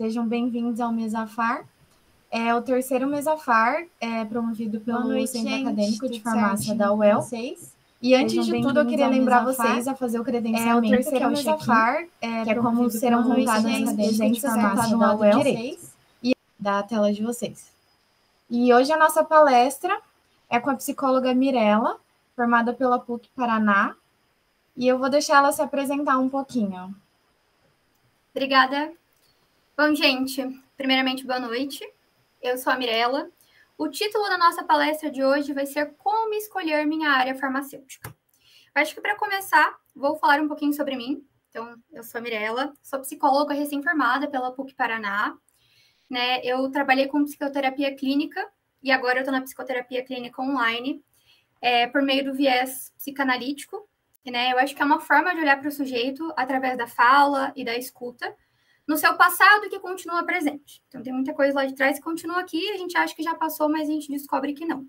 Sejam bem-vindos ao Mesafar. É o terceiro Mesafar, promovido pelo Centro Acadêmico de Farmácia da UEL. E antes de tudo, eu queria lembrar vocês a fazer o credenciamento, o terceiro Mesafar, que é como serão contadas as presenças contadas no lado direito da tela de vocês. E hoje a nossa palestra é com a psicóloga Mirella, formada pela PUC Paraná, e eu vou deixar ela se apresentar um pouquinho. Obrigada. Bom, gente, primeiramente, boa noite. Eu sou a Mirella. O título da nossa palestra de hoje vai ser Como Escolher Minha Área Farmacêutica. Acho que, para começar, vou falar um pouquinho sobre mim. Então, eu sou a Mirella, sou psicóloga recém-formada pela PUC Paraná. Eu trabalhei com psicoterapia clínica e agora eu estou na psicoterapia clínica online, por meio do viés psicanalítico. Eu acho que é uma forma de olhar para o sujeito através da fala e da escuta, no seu passado que continua presente. Então, tem muita coisa lá de trás que continua aqui, a gente acha que já passou, mas a gente descobre que não.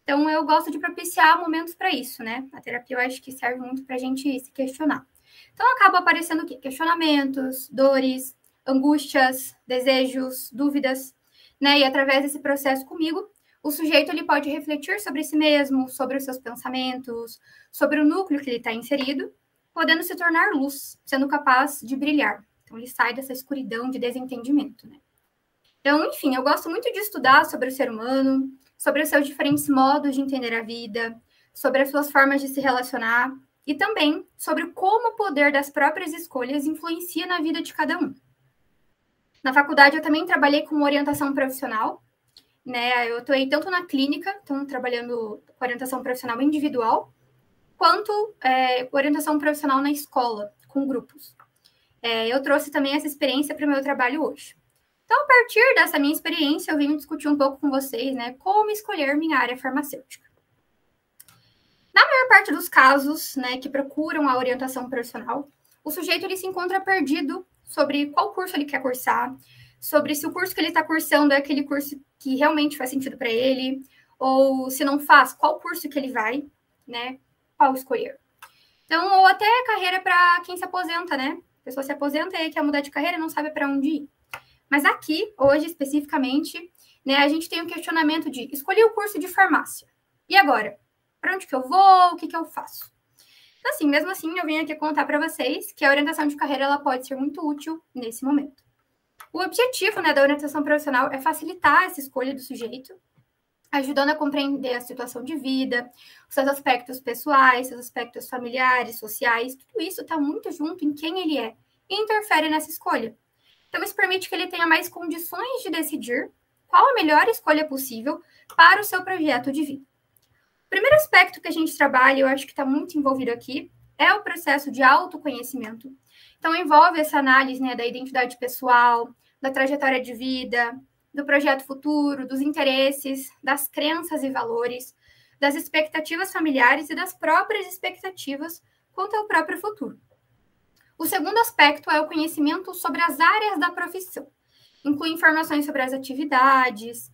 Então, eu gosto de propiciar momentos para isso, né? A terapia, eu acho que serve muito para a gente se questionar. Então, acaba aparecendo o quê? Questionamentos, dores, angústias, desejos, dúvidas, E através desse processo comigo, o sujeito ele pode refletir sobre si mesmo, sobre os seus pensamentos, sobre o núcleo que ele está inserido, podendo se tornar luz, sendo capaz de brilhar. Então, ele sai dessa escuridão de desentendimento, Então, enfim, eu gosto muito de estudar sobre o ser humano, sobre os seus diferentes modos de entender a vida, sobre as suas formas de se relacionar e também sobre como o poder das próprias escolhas influencia na vida de cada um. Na faculdade, eu também trabalhei com orientação profissional, Eu atuei tanto na clínica, então trabalhando com orientação profissional individual, quanto orientação profissional na escola, com grupos. Eu trouxe também essa experiência para o meu trabalho hoje. Então, a partir dessa minha experiência, eu venho discutir um pouco com vocês, como escolher minha área farmacêutica. Na maior parte dos casos, que procuram a orientação profissional, o sujeito ele se encontra perdido sobre qual curso ele quer cursar, sobre se o curso que ele está cursando é aquele curso que realmente faz sentido para ele, ou se não faz, qual curso que ele vai, qual escolher. Então, ou até carreira para quem se aposenta, A pessoa se aposenta e quer mudar de carreira e não sabe para onde ir. Mas aqui, hoje, especificamente, a gente tem um questionamento de escolhi o curso de farmácia. E agora? Para onde que eu vou? O que eu faço? Então, assim, mesmo assim, eu vim aqui contar para vocês que a orientação de carreira ela pode ser muito útil nesse momento. O objetivo da orientação profissional é facilitar essa escolha do sujeito, ajudando a compreender a situação de vida, os seus aspectos pessoais, seus aspectos familiares, sociais, tudo isso está muito junto em quem ele é e interfere nessa escolha. Então, isso permite que ele tenha mais condições de decidir qual a melhor escolha possível para o seu projeto de vida. O primeiro aspecto que a gente trabalha, eu acho que está muito envolvido aqui, é o processo de autoconhecimento. Então, envolve essa análise da identidade pessoal, da trajetória de vida, do projeto futuro, dos interesses, das crenças e valores, das expectativas familiares e das próprias expectativas quanto ao próprio futuro. O segundo aspecto é o conhecimento sobre as áreas da profissão. Inclui informações sobre as atividades,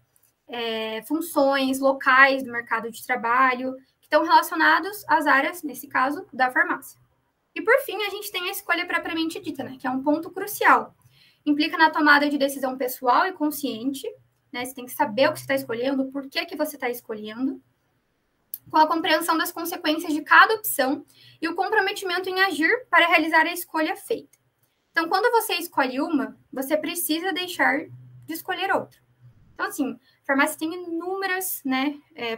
funções locais do mercado de trabalho, que estão relacionados às áreas, nesse caso, da farmácia. E, por fim, a gente tem a escolha propriamente dita, que é um ponto crucial. Implica na tomada de decisão pessoal e consciente, Você tem que saber o que você está escolhendo, por que você está escolhendo, com a compreensão das consequências de cada opção e o comprometimento em agir para realizar a escolha feita. Então, quando você escolhe uma, você precisa deixar de escolher outra. Então, assim, a farmácia tem inúmeras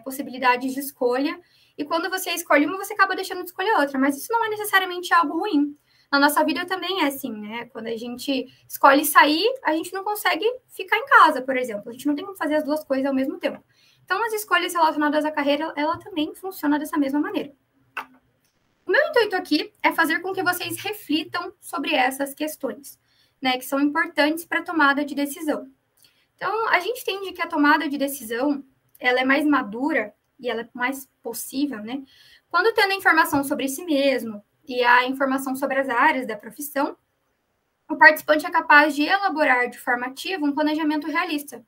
possibilidades de escolha, e quando você escolhe uma, você acaba deixando de escolher outra, mas isso não é necessariamente algo ruim. Na nossa vida também é assim, Quando a gente escolhe sair, a gente não consegue ficar em casa, por exemplo. A gente não tem como fazer as duas coisas ao mesmo tempo. Então, as escolhas relacionadas à carreira, ela também funciona dessa mesma maneira. O meu intuito aqui é fazer com que vocês reflitam sobre essas questões, que são importantes para a tomada de decisão. Então, a gente entende que a tomada de decisão, ela é mais madura e ela é mais possível, quando tendo a informação sobre si mesmo e a informação sobre as áreas da profissão, o participante é capaz de elaborar de forma ativa um planejamento realista.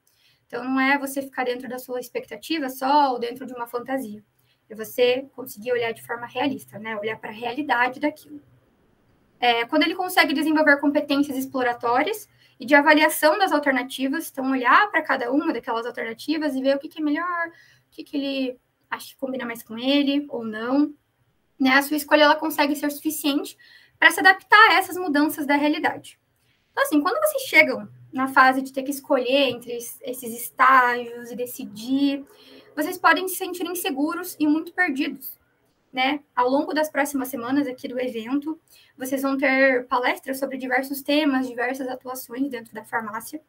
Então, não é você ficar dentro da sua expectativa só ou dentro de uma fantasia. É você conseguir olhar de forma realista, Olhar para a realidade daquilo. Quando ele consegue desenvolver competências exploratórias e de avaliação das alternativas. Então, olhar para cada uma daquelas alternativas e ver o que é melhor, o que ele acha que combina mais com ele ou não. Né? A sua escolha ela consegue ser suficiente para se adaptar a essas mudanças da realidade. Então, assim, quando vocês chegam na fase de ter que escolher entre esses estágios e decidir, vocês podem se sentir inseguros e muito perdidos. Né? Ao longo das próximas semanas aqui do evento, vocês vão ter palestras sobre diversos temas, diversas atuações dentro da farmácia.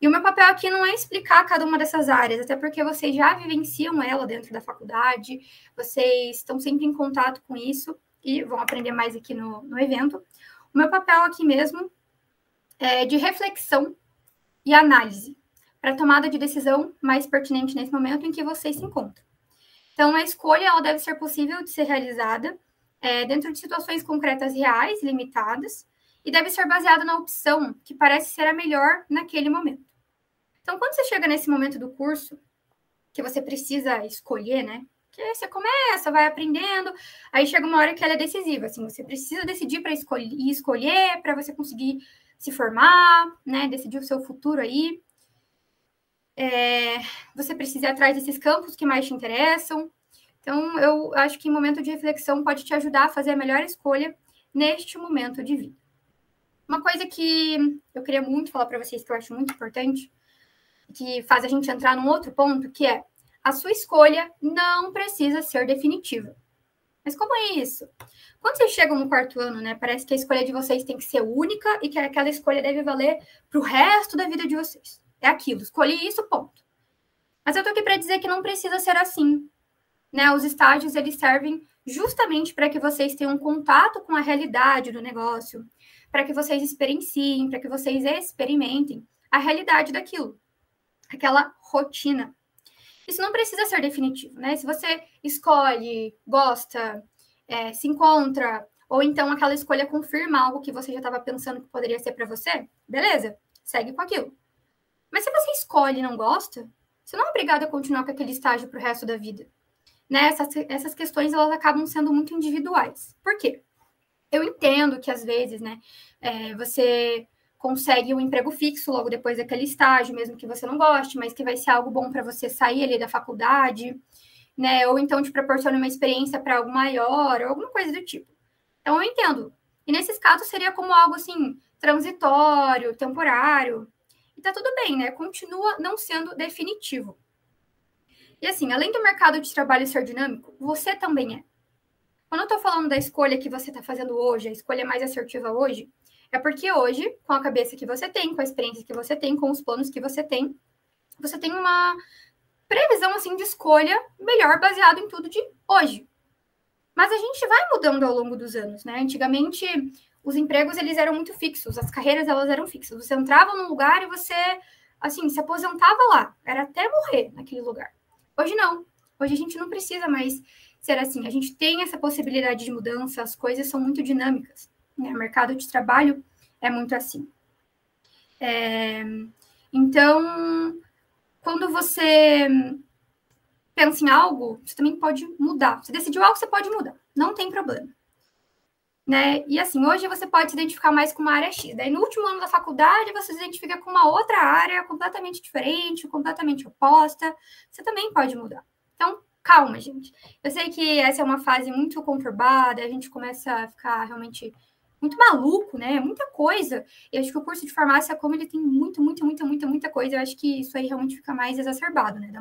E o meu papel aqui não é explicar cada uma dessas áreas, até porque vocês já vivenciam ela dentro da faculdade, vocês estão sempre em contato com isso e vão aprender mais aqui no evento. O meu papel aqui mesmo é de reflexão e análise, para a tomada de decisão mais pertinente nesse momento em que vocês se encontram. Então, a escolha ela deve ser possível de ser realizada dentro de situações concretas reais, limitadas, e deve ser baseada na opção que parece ser a melhor naquele momento. Então, quando você chega nesse momento do curso, que você precisa escolher, né? Que você começa, vai aprendendo, aí chega uma hora que ela é decisiva, assim, você precisa decidir para escolher, para você conseguir se formar, né? Decidir o seu futuro aí. Você precisa ir atrás desses campos que mais te interessam. Então, eu acho que em momento de reflexão pode te ajudar a fazer a melhor escolha neste momento de vida. Uma coisa que eu queria muito falar para vocês, que eu acho muito importante, que faz a gente entrar num outro ponto, que é a sua escolha não precisa ser definitiva. Mas como é isso? Quando vocês chegam no quarto ano, né, parece que a escolha de vocês tem que ser única e que aquela escolha deve valer para o resto da vida de vocês. É aquilo, escolhi isso, ponto. Mas eu tô aqui para dizer que não precisa ser assim. Né? Os estágios, eles servem justamente para que vocês tenham contato com a realidade do negócio, para que vocês experienciem, para que vocês experimentem a realidade daquilo, aquela rotina. Isso não precisa ser definitivo, né? Se você escolhe, gosta, se encontra, ou então aquela escolha confirma algo que você já estava pensando que poderia ser para você, beleza, segue com aquilo. Mas se você escolhe e não gosta, você não é obrigado a continuar com aquele estágio para o resto da vida. Né? Essas questões elas acabam sendo muito individuais. Por quê? Eu entendo que às vezes, né, você consegue um emprego fixo logo depois daquele estágio, mesmo que você não goste, mas que vai ser algo bom para você sair ali da faculdade, né? Ou então te proporciona uma experiência para algo maior, ou alguma coisa do tipo. Então eu entendo. E nesses casos seria como algo assim, transitório, temporário. E tá tudo bem, né? Continua não sendo definitivo. E assim, além do mercado de trabalho ser dinâmico, você também é. Quando eu tô falando da escolha que você tá fazendo hoje, a escolha mais assertiva hoje, é porque hoje, com a cabeça que você tem, com a experiência que você tem, com os planos que você tem uma previsão, assim, de escolha melhor baseado em tudo de hoje. Mas a gente vai mudando ao longo dos anos, né? Antigamente, os empregos, eles eram muito fixos, as carreiras, elas eram fixas. Você entrava num lugar e você, assim, se aposentava lá. Era até morrer naquele lugar. Hoje não. Hoje a gente não precisa mais ser assim. A gente tem essa possibilidade de mudança, as coisas são muito dinâmicas. Né? O mercado de trabalho é muito assim. Então, quando você pensa em algo, você também pode mudar. Você decidiu algo, você pode mudar. Não tem problema. Né? E assim, hoje você pode se identificar mais com uma área X. Daí no último ano da faculdade, você se identifica com uma outra área completamente diferente, completamente oposta. Você também pode mudar. Então, calma, gente. Eu sei que essa é uma fase muito conturbada, a gente começa a ficar realmente muito maluco, né? Muita coisa. E acho que o curso de farmácia, como ele tem muita coisa, eu acho que isso aí realmente fica mais exacerbado, né? Dá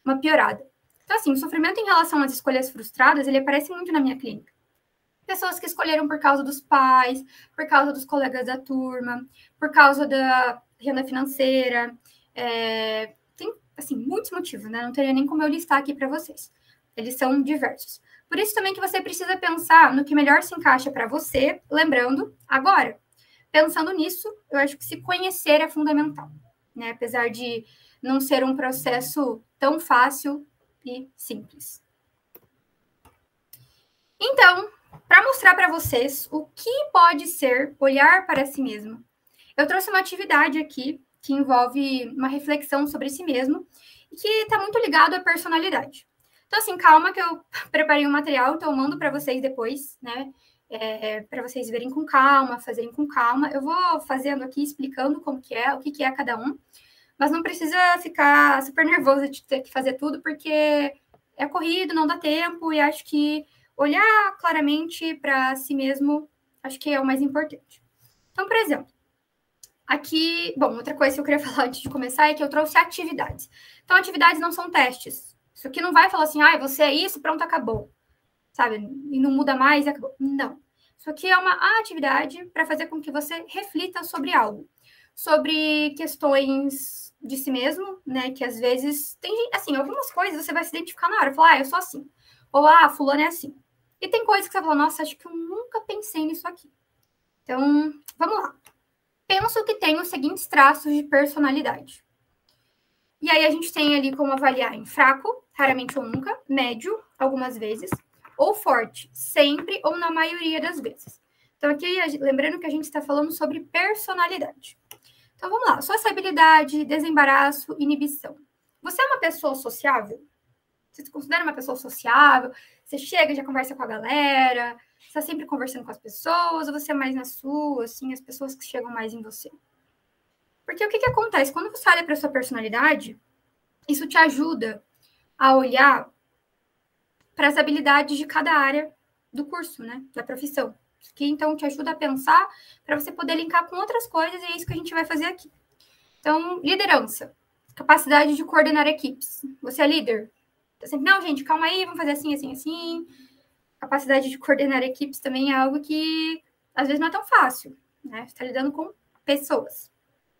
uma piorada. Então, assim, o sofrimento em relação às escolhas frustradas, ele aparece muito na minha clínica. Pessoas que escolheram por causa dos pais, por causa dos colegas da turma, por causa da renda financeira. Tem, assim, muitos motivos, né? Não teria nem como eu listar aqui para vocês. Eles são diversos. Por isso também que você precisa pensar no que melhor se encaixa para você, lembrando, agora, pensando nisso, eu acho que se conhecer é fundamental, né? Apesar de não ser um processo tão fácil e simples. Então, para mostrar para vocês o que pode ser olhar para si mesmo, eu trouxe uma atividade aqui que envolve uma reflexão sobre si mesmo e que está muito ligado à personalidade. Então, assim, calma que eu preparei um material, então eu mando para vocês depois, né? para vocês verem com calma, fazerem com calma. Eu vou fazendo aqui, explicando como que é, o que é cada um, mas não precisa ficar super nervoso de ter que fazer tudo, porque é corrido, não dá tempo, e acho que olhar claramente para si mesmo, acho que é o mais importante. Então, por exemplo, aqui, bom, outra coisa que eu queria falar antes de começar é que eu trouxe atividades. Então, atividades não são testes. Isso aqui não vai falar assim, você é isso, pronto, acabou. Sabe? E não muda mais e acabou. Não. Isso aqui é uma atividade para fazer com que você reflita sobre algo. Sobre questões de si mesmo, né? Que às vezes tem, assim, algumas coisas você vai se identificar na hora. Falar, eu sou assim. Ou, fulano é assim. E tem coisas que você fala, nossa, acho que eu nunca pensei nisso aqui. Então, vamos lá. Penso que tem os seguintes traços de personalidade. E aí a gente tem ali como avaliar em fraco, raramente ou nunca, médio, algumas vezes, ou forte, sempre ou na maioria das vezes. Então aqui, lembrando que a gente está falando sobre personalidade. Então vamos lá, sociabilidade, desembaraço, inibição. Você é uma pessoa sociável? Você se considera uma pessoa sociável? Você chega, já conversa com a galera? Você está sempre conversando com as pessoas? Ou você é mais na sua, assim, as pessoas que chegam mais em você? Porque o que acontece? Quando você olha para a sua personalidade, isso te ajuda a olhar para as habilidades de cada área do curso, né? Da profissão. Isso aqui, então, te ajuda a pensar para você poder linkar com outras coisas, e é isso que a gente vai fazer aqui. Então, liderança. Capacidade de coordenar equipes. Você é líder? Tá sempre, não, gente, calma aí, vamos fazer assim, assim, assim. Capacidade de coordenar equipes também é algo que, às vezes, não é tão fácil, né? Você está lidando com pessoas.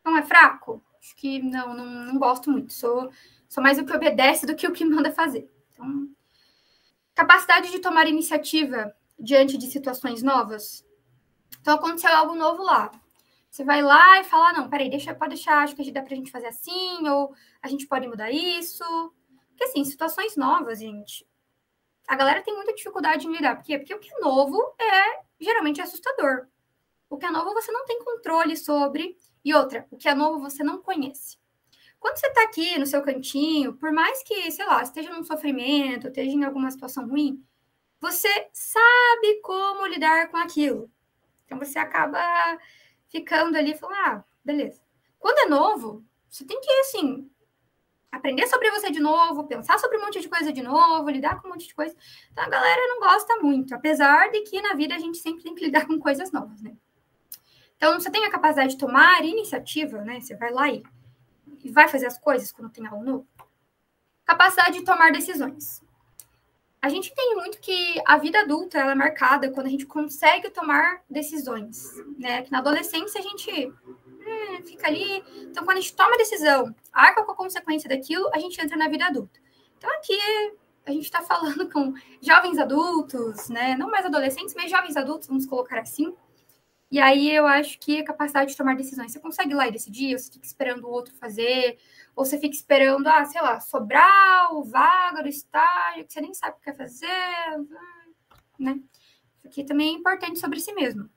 Não é fraco? Acho que não gosto muito. Sou mais o que obedece do que o que manda fazer. Então, capacidade de tomar iniciativa diante de situações novas. Então, aconteceu algo novo lá. Você vai lá e fala, não, peraí, pode deixar, acho que dá pra gente fazer assim, ou a gente pode mudar isso. Porque, assim, situações novas, gente, a galera tem muita dificuldade em lidar. Por quê? Porque o que é novo é geralmente assustador. O que é novo você não tem controle sobre. E outra, o que é novo você não conhece. Quando você está aqui no seu cantinho, por mais que, sei lá, esteja num sofrimento, esteja em alguma situação ruim, você sabe como lidar com aquilo. Então, você acaba ficando ali e falando, beleza. Quando é novo, você tem que, assim, aprender sobre você de novo, pensar sobre um monte de coisa de novo, lidar com um monte de coisa. Então, a galera não gosta muito, apesar de que na vida a gente sempre tem que lidar com coisas novas, né? Então, você tem a capacidade de tomar iniciativa, né? Você vai lá e vai fazer as coisas quando tem algo novo. Capacidade de tomar decisões. A gente entende muito que a vida adulta ela é marcada quando a gente consegue tomar decisões, né? Que na adolescência a gente fica ali. Então, quando a gente toma decisão, arca com a consequência daquilo, a gente entra na vida adulta. Então, aqui a gente está falando com jovens adultos, né? Não mais adolescentes, mas jovens adultos, vamos colocar assim. E aí eu acho que a capacidade de tomar decisões. Você consegue ir lá e decidir, ou você fica esperando o outro fazer, ou você fica esperando, sei lá, sobrar o vaga do estágio, que você nem sabe o que quer fazer, né? Isso aqui também é importante sobre si mesmo.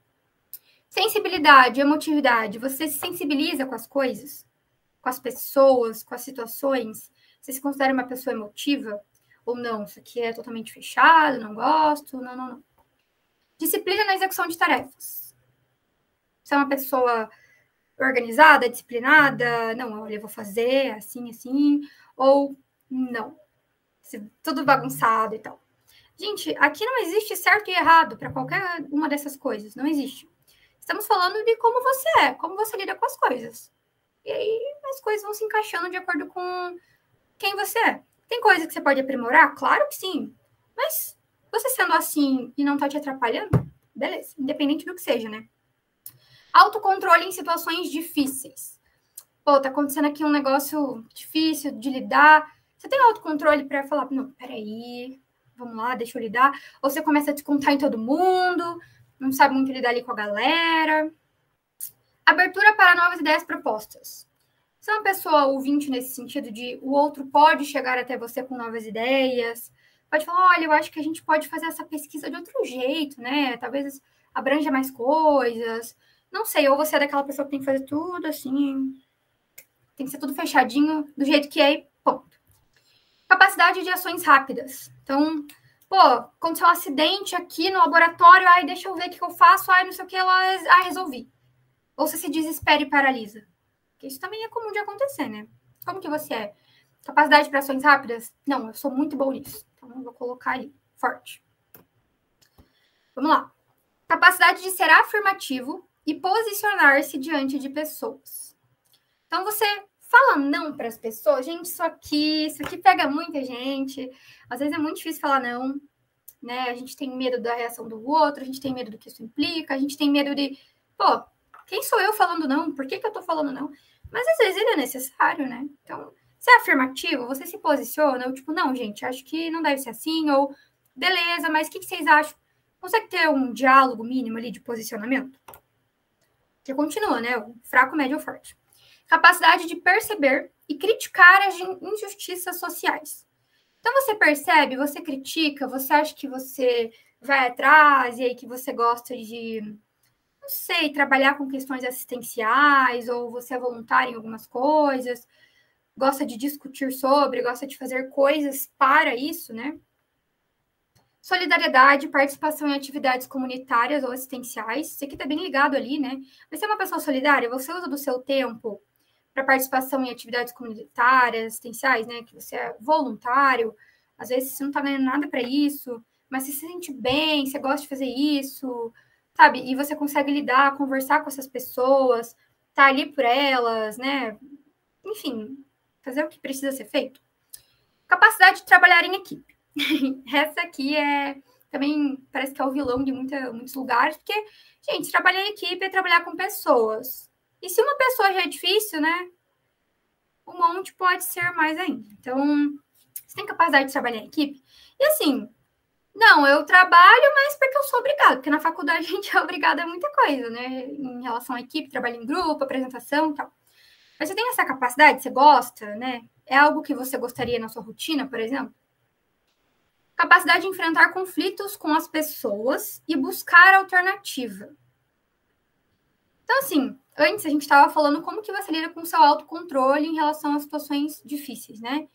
Sensibilidade, emotividade. Você se sensibiliza com as coisas, com as pessoas, com as situações. Você se considera uma pessoa emotiva ou não? Isso aqui é totalmente fechado, não gosto, não. Disciplina na execução de tarefas. Você é uma pessoa organizada, disciplinada? Não, olha, eu vou fazer assim, assim. Ou não. Tudo bagunçado e tal. Gente, aqui não existe certo e errado para qualquer uma dessas coisas. Não existe. Estamos falando de como você é, como você lida com as coisas. E aí as coisas vão se encaixando de acordo com quem você é. Tem coisa que você pode aprimorar? Claro que sim. Mas você sendo assim e não tá te atrapalhando, beleza. Independente do que seja, né? Autocontrole em situações difíceis. Pô, tá acontecendo aqui um negócio difícil de lidar. Você tem autocontrole para falar, não, peraí, vamos lá, deixa eu lidar. Ou você começa a descontar em todo mundo, não sabe muito lidar ali com a galera. Abertura para novas ideias propostas. Você é uma pessoa ouvinte nesse sentido de o outro pode chegar até você com novas ideias. Pode falar, olha, eu acho que a gente pode fazer essa pesquisa de outro jeito, né? Talvez abranja mais coisas. Não sei, ou você é daquela pessoa que tem que fazer tudo assim, tem que ser tudo fechadinho, do jeito que é e ponto. Capacidade de ações rápidas. Então, pô, aconteceu um acidente aqui no laboratório, ai, deixa eu ver o que eu faço, ai, não sei o que, resolvi. Ou você se desespera e paralisa. Porque isso também é comum de acontecer, né? Como que você é? Capacidade para ações rápidas? Não, eu sou muito bom nisso. Então, eu vou colocar ali, forte. Vamos lá. Capacidade de ser afirmativo e posicionar-se diante de pessoas. Então, você fala não para as pessoas. Gente, isso aqui pega muita gente. Às vezes é muito difícil falar não, né? A gente tem medo da reação do outro, a gente tem medo do que isso implica, a gente tem medo de, pô, quem sou eu falando não? Por que eu tô falando não? Mas às vezes ele é necessário, né? Então, se é afirmativo, você se posiciona, ou tipo, não, gente, acho que não deve ser assim, ou beleza, mas o que vocês acham? Consegue ter um diálogo mínimo ali de posicionamento? Que continua, né? O fraco, médio ou forte. Capacidade de perceber e criticar as injustiças sociais. Então, você percebe, você critica, você acha que você vai atrás e aí que você gosta de, não sei, trabalhar com questões assistenciais ou você é voluntário em algumas coisas, gosta de discutir sobre, gosta de fazer coisas para isso, né? Solidariedade, participação em atividades comunitárias ou assistenciais. Isso aqui está bem ligado ali, né? Mas se é uma pessoa solidária, você usa do seu tempo para participação em atividades comunitárias, assistenciais, né? Que você é voluntário, às vezes você não está ganhando nada para isso, mas você se sente bem, você gosta de fazer isso, sabe? E você consegue lidar, conversar com essas pessoas, tá ali por elas, né? Enfim, fazer o que precisa ser feito. Capacidade de trabalhar em equipe. Essa aqui também parece que é o vilão de muitos lugares, porque, gente, trabalhar em equipe é trabalhar com pessoas. E se uma pessoa já é difícil, né? Um monte pode ser mais ainda. Então, você tem capacidade de trabalhar em equipe? E assim, não, eu trabalho, mas porque eu sou obrigada, porque na faculdade a gente é obrigada a muita coisa, né? Em relação à equipe, trabalho em grupo, apresentação e tal. Mas você tem essa capacidade, você gosta, né? É algo que você gostaria na sua rotina, por exemplo? Capacidade de enfrentar conflitos com as pessoas e buscar alternativa. Então, assim, antes a gente estava falando como que você lida com o seu autocontrole em relação a situações difíceis, né?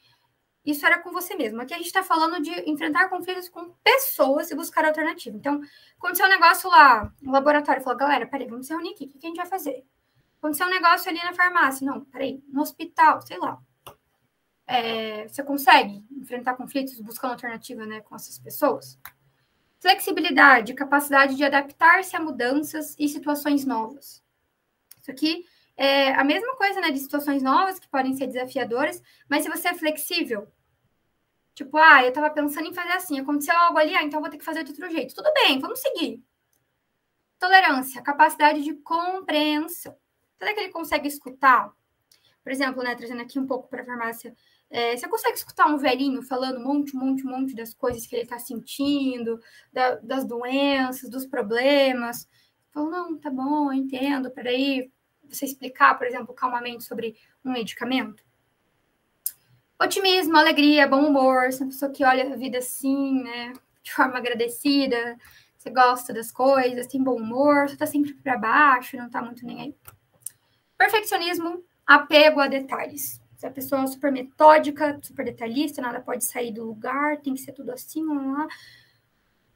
Isso era com você mesmo. Aqui a gente está falando de enfrentar conflitos com pessoas e buscar alternativa. Então, aconteceu um negócio lá no laboratório, falou, galera, peraí, vamos se reunir aqui, o que a gente vai fazer? Aconteceu um negócio ali na farmácia, não, peraí, no hospital, sei lá. Você consegue enfrentar conflitos buscando alternativa, né, com essas pessoas? Flexibilidade, capacidade de adaptar-se a mudanças e situações novas. Isso aqui é a mesma coisa, né, de situações novas que podem ser desafiadoras, mas se você é flexível, tipo, eu tava pensando em fazer assim, aconteceu algo ali, então vou ter que fazer de outro jeito. Tudo bem, vamos seguir. Tolerância, capacidade de compreensão. Será que ele consegue escutar? Por exemplo, né, trazendo aqui um pouco para a farmácia, você consegue escutar um velhinho falando um monte das coisas que ele está sentindo, das doenças, dos problemas? Falou, não, tá bom, eu entendo, peraí, você explicar, por exemplo, calmamente sobre um medicamento? Otimismo, alegria, bom humor, você é uma pessoa que olha a vida assim, né, de forma agradecida, você gosta das coisas, tem bom humor, você tá sempre para baixo, não tá muito nem aí. Perfeccionismo, apego a detalhes. Se a pessoa é super metódica, super detalhista, nada pode sair do lugar, tem que ser tudo assim, lá,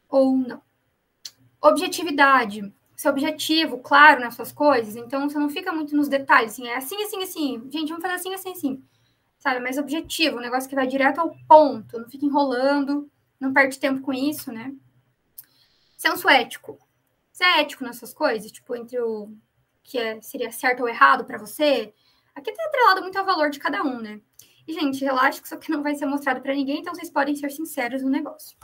ou não. Objetividade. Ser objetivo, claro, nas suas coisas, então você não fica muito nos detalhes, assim, é assim, assim, assim. Gente, vamos fazer assim, assim, assim. Sabe, mais objetivo, um negócio que vai direto ao ponto, não fica enrolando, não perde tempo com isso, né? Senso ético. Você é ético nas suas coisas, tipo, entre o que seria certo ou errado para você? Aqui tá atrelado muito ao valor de cada um, né? E, gente, relaxa que isso aqui não vai ser mostrado para ninguém, então vocês podem ser sinceros no negócio.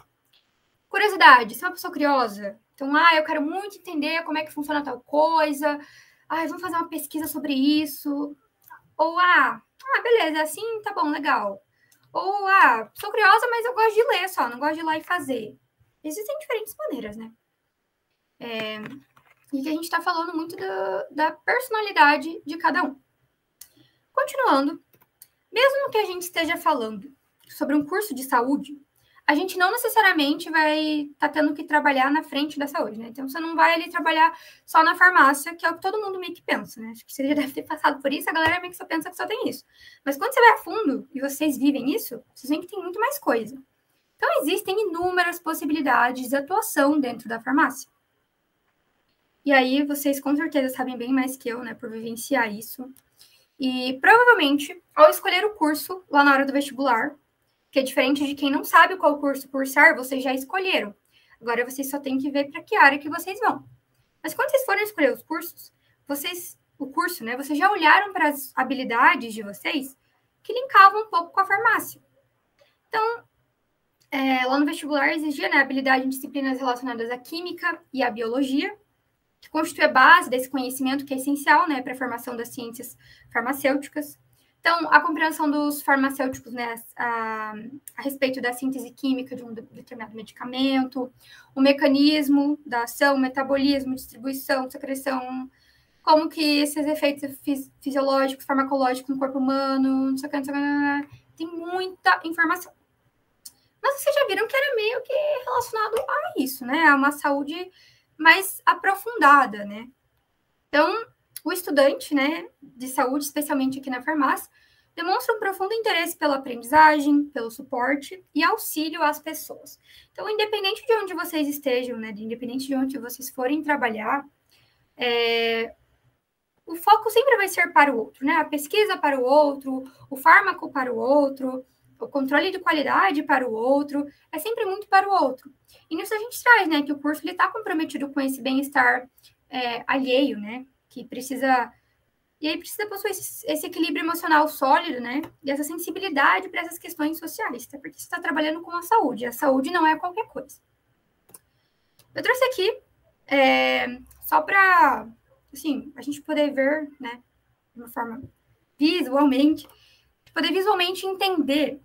Curiosidade. Você é uma pessoa curiosa? Então, eu quero muito entender como é que funciona tal coisa. Vamos fazer uma pesquisa sobre isso. Ou, beleza, é assim, tá bom, legal. Ou, sou curiosa, mas eu gosto de ler só, não gosto de ir lá e fazer. Existem diferentes maneiras, né? E que a gente está falando muito da personalidade de cada um. Continuando, mesmo que a gente esteja falando sobre um curso de saúde, a gente não necessariamente vai estar tendo que trabalhar na frente da saúde, né? Então, você não vai ali trabalhar só na farmácia, que é o que todo mundo meio que pensa, né? Acho que você já deve ter passado por isso, a galera meio que só pensa que só tem isso. Mas quando você vai a fundo e vocês vivem isso, vocês veem que tem muito mais coisa. Então, existem inúmeras possibilidades de atuação dentro da farmácia. E aí, vocês com certeza sabem bem mais que eu, né, por vivenciar isso. E provavelmente, ao escolher o curso lá na hora do vestibular, que é diferente de quem não sabe qual curso cursar, vocês já escolheram. Agora, vocês só têm que ver para que área que vocês vão. Mas quando vocês forem escolher os cursos, o curso, né, vocês já olharam para as habilidades de vocês que linkavam um pouco com a farmácia. Então, lá no vestibular exigia, né, habilidade em disciplinas relacionadas à química e à biologia, que constitui a base desse conhecimento que é essencial, né, para a formação das ciências farmacêuticas. Então, a compreensão dos farmacêuticos, né, a respeito da síntese química de um determinado medicamento, o mecanismo da ação, metabolismo, distribuição, secreção, como que esses efeitos fisiológicos, farmacológicos no corpo humano, não sei o que, tem muita informação. Mas vocês já viram que era meio que relacionado a isso, né, a uma saúde mais aprofundada, né? Então, o estudante, né, de saúde, especialmente aqui na farmácia, demonstra um profundo interesse pela aprendizagem, pelo suporte e auxílio às pessoas. Então, independente de onde vocês estejam, né, independente de onde vocês forem trabalhar, o foco sempre vai ser para o outro, né? A pesquisa para o outro, o fármaco para o outro, o controle de qualidade para o outro, é sempre muito para o outro. E nisso a gente traz, né, que o curso está comprometido com esse bem-estar alheio, né, que precisa... E aí precisa possuir esse equilíbrio emocional sólido, né, e essa sensibilidade para essas questões sociais, até porque você está trabalhando com a saúde não é qualquer coisa. Eu trouxe aqui, só para, assim, a gente poder ver, né, de uma forma visualmente, poder visualmente entender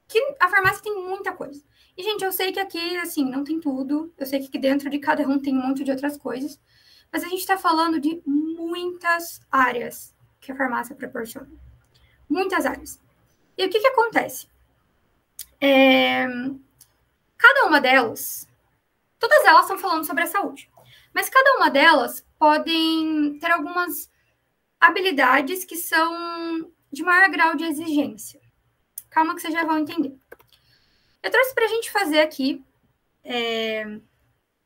que a farmácia tem muita coisa. E, gente, eu sei que aqui, assim, não tem tudo. Eu sei que aqui dentro de cada um tem um monte de outras coisas. Mas a gente está falando de muitas áreas que a farmácia proporciona. Muitas áreas. E o que acontece? Cada uma delas, todas elas estão falando sobre a saúde. Mas cada uma delas podem ter algumas habilidades que são de maior grau de exigência. Calma que vocês já vão entender. Eu trouxe para a gente fazer aqui,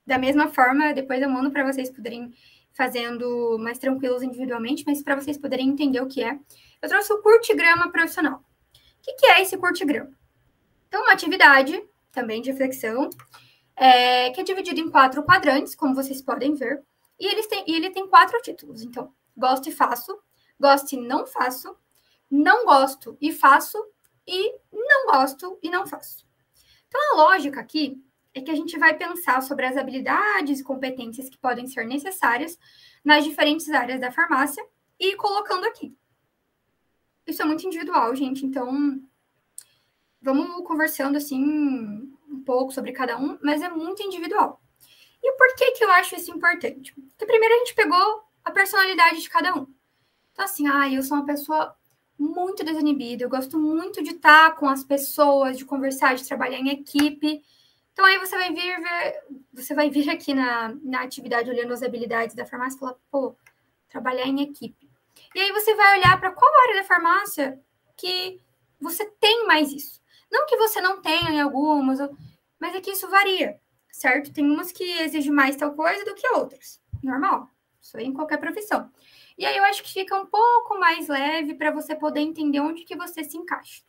da mesma forma, depois eu mando para vocês poderem fazendo mais tranquilos individualmente, mas para vocês poderem entender o que é. Eu trouxe o curtigrama profissional. O que é esse curtigrama? Então, uma atividade, também de reflexão, que é dividida em 4 quadrantes, como vocês podem ver, e ele tem 4 títulos. Então, gosto e faço, gosto e não faço, não gosto e faço, e não gosto e não faço. Então, a lógica aqui é que a gente vai pensar sobre as habilidades e competências que podem ser necessárias nas diferentes áreas da farmácia e colocando aqui. Isso é muito individual, gente, então vamos conversando assim um pouco sobre cada um, mas é muito individual. E por que eu acho isso importante? Porque primeiro a gente pegou a personalidade de cada um. Então, assim, eu sou uma pessoa muito desinibida, eu gosto muito de estar com as pessoas, de conversar, de trabalhar em equipe. Então, aí você vai vir aqui na atividade olhando as habilidades da farmácia e falar, pô, trabalhar em equipe. E aí você vai olhar para qual área da farmácia que você tem mais isso. Não que você não tenha em algumas, mas é que isso varia, certo? Tem umas que exigem mais tal coisa do que outras. Normal. Isso aí em qualquer profissão. E aí eu acho que fica um pouco mais leve para você poder entender onde que você se encaixa.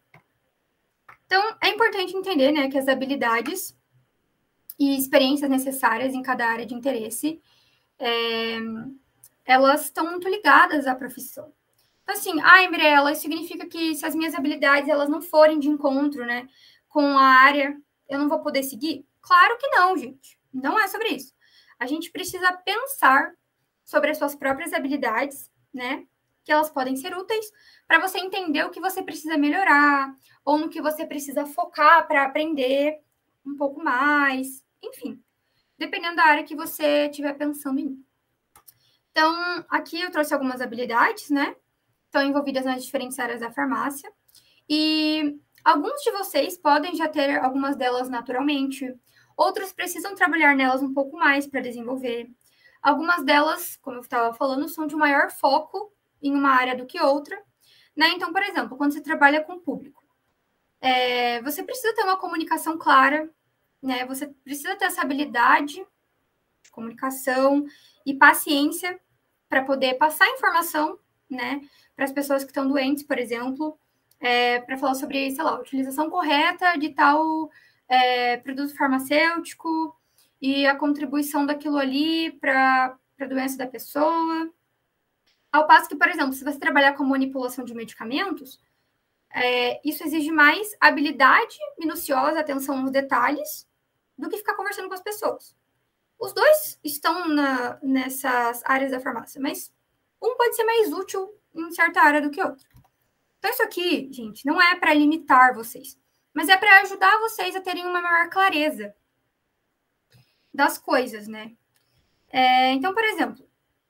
Então, é importante entender, né, que as habilidades e experiências necessárias em cada área de interesse, elas estão muito ligadas à profissão. Então, assim, Mirella, isso significa que se as minhas habilidades elas não forem de encontro, né, com a área, eu não vou poder seguir? Claro que não, gente. Não é sobre isso. A gente precisa pensar sobre as suas próprias habilidades, né, que elas podem ser úteis para você entender o que você precisa melhorar ou no que você precisa focar para aprender um pouco mais, enfim, dependendo da área que você estiver pensando em. Então, aqui eu trouxe algumas habilidades, né, estão envolvidas nas diferentes áreas da farmácia e alguns de vocês podem já ter algumas delas naturalmente, outros precisam trabalhar nelas um pouco mais para desenvolver. Algumas delas, como eu estava falando, são de maior foco em uma área do que outra, né? Então, por exemplo, quando você trabalha com público, Você precisa ter uma comunicação clara, né? Você precisa ter essa habilidade de comunicação e paciência para poder passar informação, né, para as pessoas que estão doentes, por exemplo, para falar sobre, sei lá, a utilização correta de tal produto farmacêutico e a contribuição daquilo ali para a doença da pessoa. Ao passo que, por exemplo, se você trabalhar com manipulação de medicamentos, isso exige mais habilidade minuciosa, atenção nos detalhes, do que ficar conversando com as pessoas. Os dois estão nessas áreas da farmácia, mas um pode ser mais útil em certa área do que outro. Então, isso aqui, gente, não é para limitar vocês, mas é para ajudar vocês a terem uma maior clareza das coisas, né? Então, por exemplo,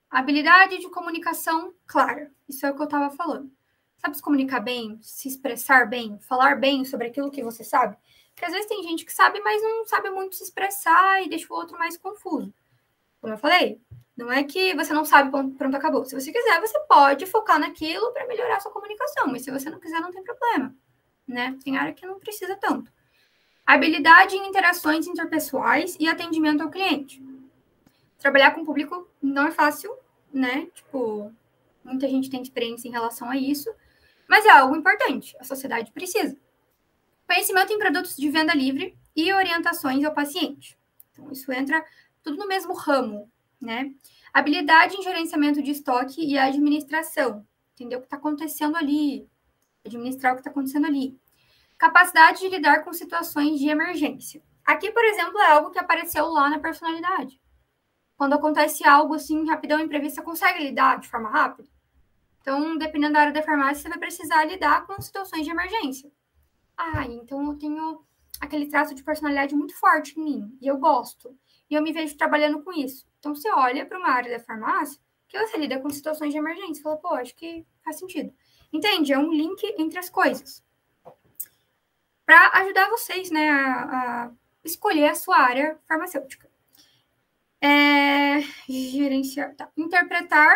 habilidade de comunicação clara. Isso é o que eu estava falando. Sabe se comunicar bem, se expressar bem, falar bem sobre aquilo que você sabe? Porque às vezes tem gente que sabe, mas não sabe muito se expressar e deixa o outro mais confuso. Como eu falei, não é que você não sabe, pronto, acabou. Se você quiser, você pode focar naquilo para melhorar a sua comunicação, mas se você não quiser, não tem problema, né? Tem área que não precisa tanto. Habilidade em interações interpessoais e atendimento ao cliente. Trabalhar com o público não é fácil, né? Tipo, muita gente tem experiência em relação a isso, mas é algo importante, a sociedade precisa. Conhecimento em produtos de venda livre e orientações ao paciente. Então, isso entra tudo no mesmo ramo, né? Habilidade em gerenciamento de estoque e administração. Entender o que está acontecendo ali. Administrar o que está acontecendo ali. Capacidade de lidar com situações de emergência. Aqui, por exemplo, é algo que apareceu lá na personalidade. Quando acontece algo assim, rapidão, imprevisto, você consegue lidar de forma rápida? Então, dependendo da área da farmácia, você vai precisar lidar com situações de emergência. Então eu tenho aquele traço de personalidade muito forte em mim, e eu gosto. E eu me vejo trabalhando com isso. Então, você olha para uma área da farmácia que você lida com situações de emergência e fala, pô, acho que faz sentido. Entende? É um link entre as coisas. Para ajudar vocês, né, a escolher a sua área farmacêutica. Gerenciar, tá. Interpretar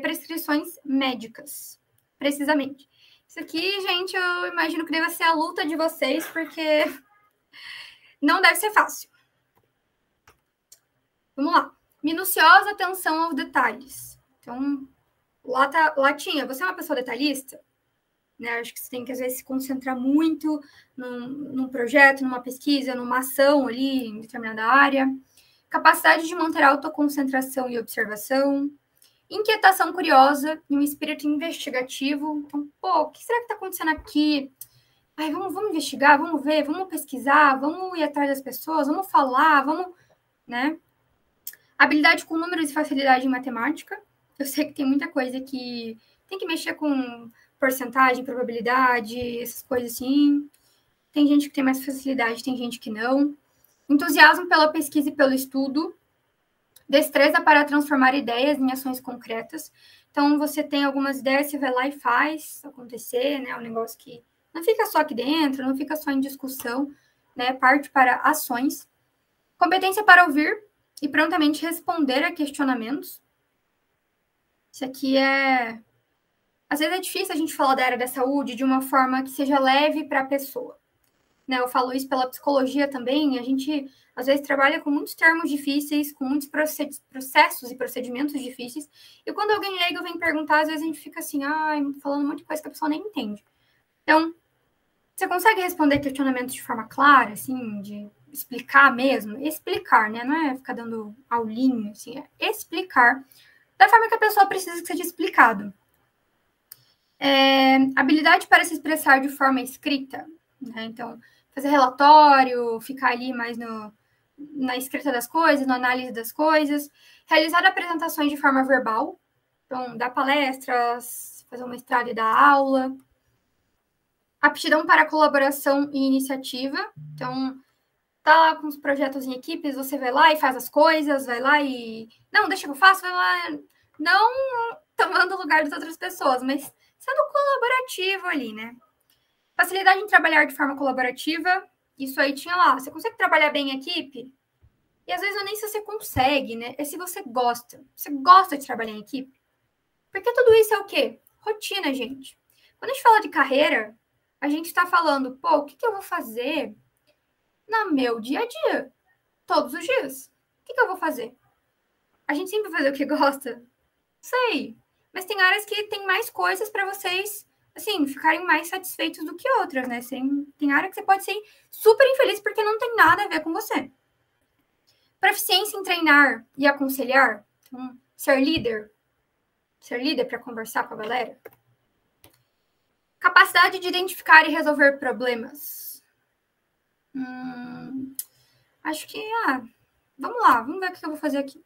prescrições médicas, precisamente. Isso aqui, gente, eu imagino que deve ser a luta de vocês, porque não deve ser fácil. Vamos lá. Minuciosa atenção aos detalhes. Então, lá tinha, você é uma pessoa detalhista? Né? Acho que você tem que, às vezes, se concentrar muito num projeto, numa pesquisa, numa ação ali em determinada área. Capacidade de manter autoconcentração e observação. Inquietação curiosa e um espírito investigativo. Então, pô, o que será que está acontecendo aqui? Vamos investigar, vamos ver, vamos pesquisar, vamos ir atrás das pessoas, vamos falar, vamos, né? Habilidade com números e facilidade em matemática. Eu sei que tem muita coisa que tem que mexer com porcentagem, probabilidade, essas coisas assim. Tem gente que tem mais facilidade, tem gente que não. Entusiasmo pela pesquisa e pelo estudo. Destreza para transformar ideias em ações concretas. Então, você tem algumas ideias, você vai lá e faz acontecer, né? Um negócio que não fica só aqui dentro, não fica só em discussão, né? Parte para ações. Competência para ouvir e prontamente responder a questionamentos. Isso aqui às vezes é difícil a gente falar da área da saúde de uma forma que seja leve para a pessoa. Né? Eu falo isso pela psicologia também, a gente às vezes trabalha com muitos termos difíceis, com muitos processos e procedimentos difíceis, e quando alguém leigo vem perguntar, às vezes a gente fica assim, falando um monte de coisa que a pessoa nem entende. Então, você consegue responder questionamentos de forma clara, assim, de explicar mesmo? Explicar, né? Não é ficar dando aulinha, assim, é explicar da forma que a pessoa precisa que seja explicado. Habilidade para se expressar de forma escrita, né? Então, fazer relatório, ficar ali mais na escrita das coisas, na análise das coisas, realizar apresentações de forma verbal, então, dar palestras, fazer uma mestrado e dar aula, aptidão para colaboração e iniciativa, então, tá lá com os projetos em equipes, você vai lá e faz as coisas, vai lá e... Não, deixa que eu faço, vai lá... Não tomando o lugar das outras pessoas, mas sendo colaborativo ali, né? Facilidade em trabalhar de forma colaborativa, isso aí tinha lá. Você consegue trabalhar bem em equipe? E às vezes não é nem se você consegue, né? É se você gosta. Você gosta de trabalhar em equipe? Porque tudo isso é o quê? Rotina, gente. Quando a gente fala de carreira, a gente está falando, pô, o que eu vou fazer no meu dia a dia? Todos os dias. O que eu vou fazer? A gente sempre vai fazer o que gosta? Sei. Mas tem áreas que tem mais coisas para vocês, assim, ficarem mais satisfeitos do que outras, né? Tem área que você pode ser super infeliz porque não tem nada a ver com você. Proficiência em treinar e aconselhar. Então, ser líder. Ser líder para conversar com a galera. Capacidade de identificar e resolver problemas. Acho que, vamos lá, vamos ver o que eu vou fazer aqui.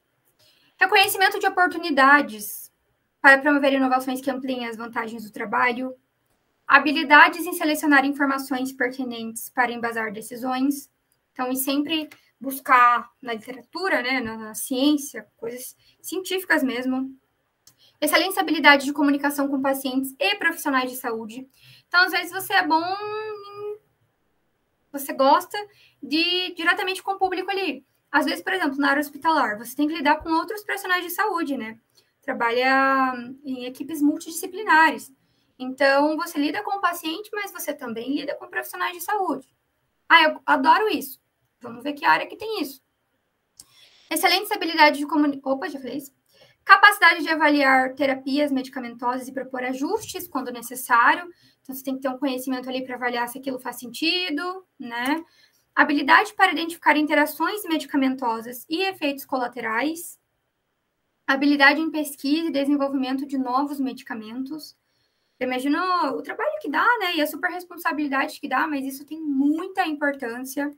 Reconhecimento de oportunidades para promover inovações que ampliem as vantagens do trabalho. Habilidades em selecionar informações pertinentes para embasar decisões. Então, e sempre buscar na literatura, né, na ciência, coisas científicas mesmo. Excelente habilidade de comunicação com pacientes e profissionais de saúde. Então, às vezes, você é bom, você gosta de diretamente com o público ali. Às vezes, por exemplo, na área hospitalar, você tem que lidar com outros profissionais de saúde, né? Trabalha em equipes multidisciplinares. Então, você lida com o paciente, mas você também lida com profissionais de saúde. Eu adoro isso. Vamos ver que área que tem isso. Excelente habilidade de comunicação. Opa, já falei isso. Capacidade de avaliar terapias medicamentosas e propor ajustes quando necessário. Então, você tem que ter um conhecimento ali para avaliar se aquilo faz sentido, né? Habilidade para identificar interações medicamentosas e efeitos colaterais. Habilidade em pesquisa e desenvolvimento de novos medicamentos. Eu imagino o trabalho que dá, né? E a super responsabilidade que dá, mas isso tem muita importância.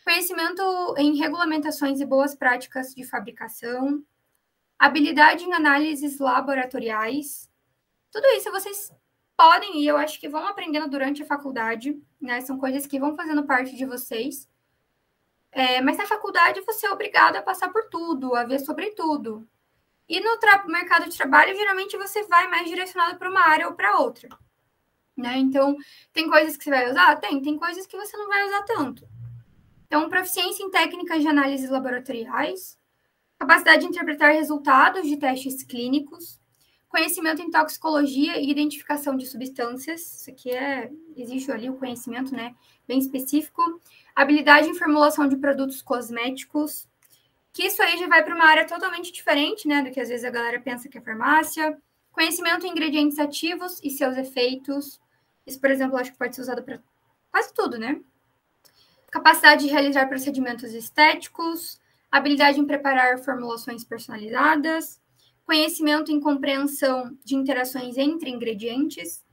Conhecimento em regulamentações e boas práticas de fabricação. Habilidade em análises laboratoriais. Tudo isso vocês podem, e eu acho que vão aprendendo durante a faculdade, né? São coisas que vão fazendo parte de vocês. Mas na faculdade você é obrigado a passar por tudo, a ver sobre tudo. E no mercado de trabalho, geralmente você vai mais direcionado para uma área ou para outra. Né? Então, tem coisas que você vai usar? Tem coisas que você não vai usar tanto. Então, proficiência em técnicas de análises laboratoriais, capacidade de interpretar resultados de testes clínicos, conhecimento em toxicologia e identificação de substâncias. Isso aqui existe ali o conhecimento, né, bem específico. Habilidade em formulação de produtos cosméticos, que isso aí já vai para uma área totalmente diferente, né, do que às vezes a galera pensa que é farmácia. Conhecimento em ingredientes ativos e seus efeitos. Isso, por exemplo, acho que pode ser usado para quase tudo, né? Capacidade de realizar procedimentos estéticos, habilidade em preparar formulações personalizadas, conhecimento em compreensão de interações entre ingredientes,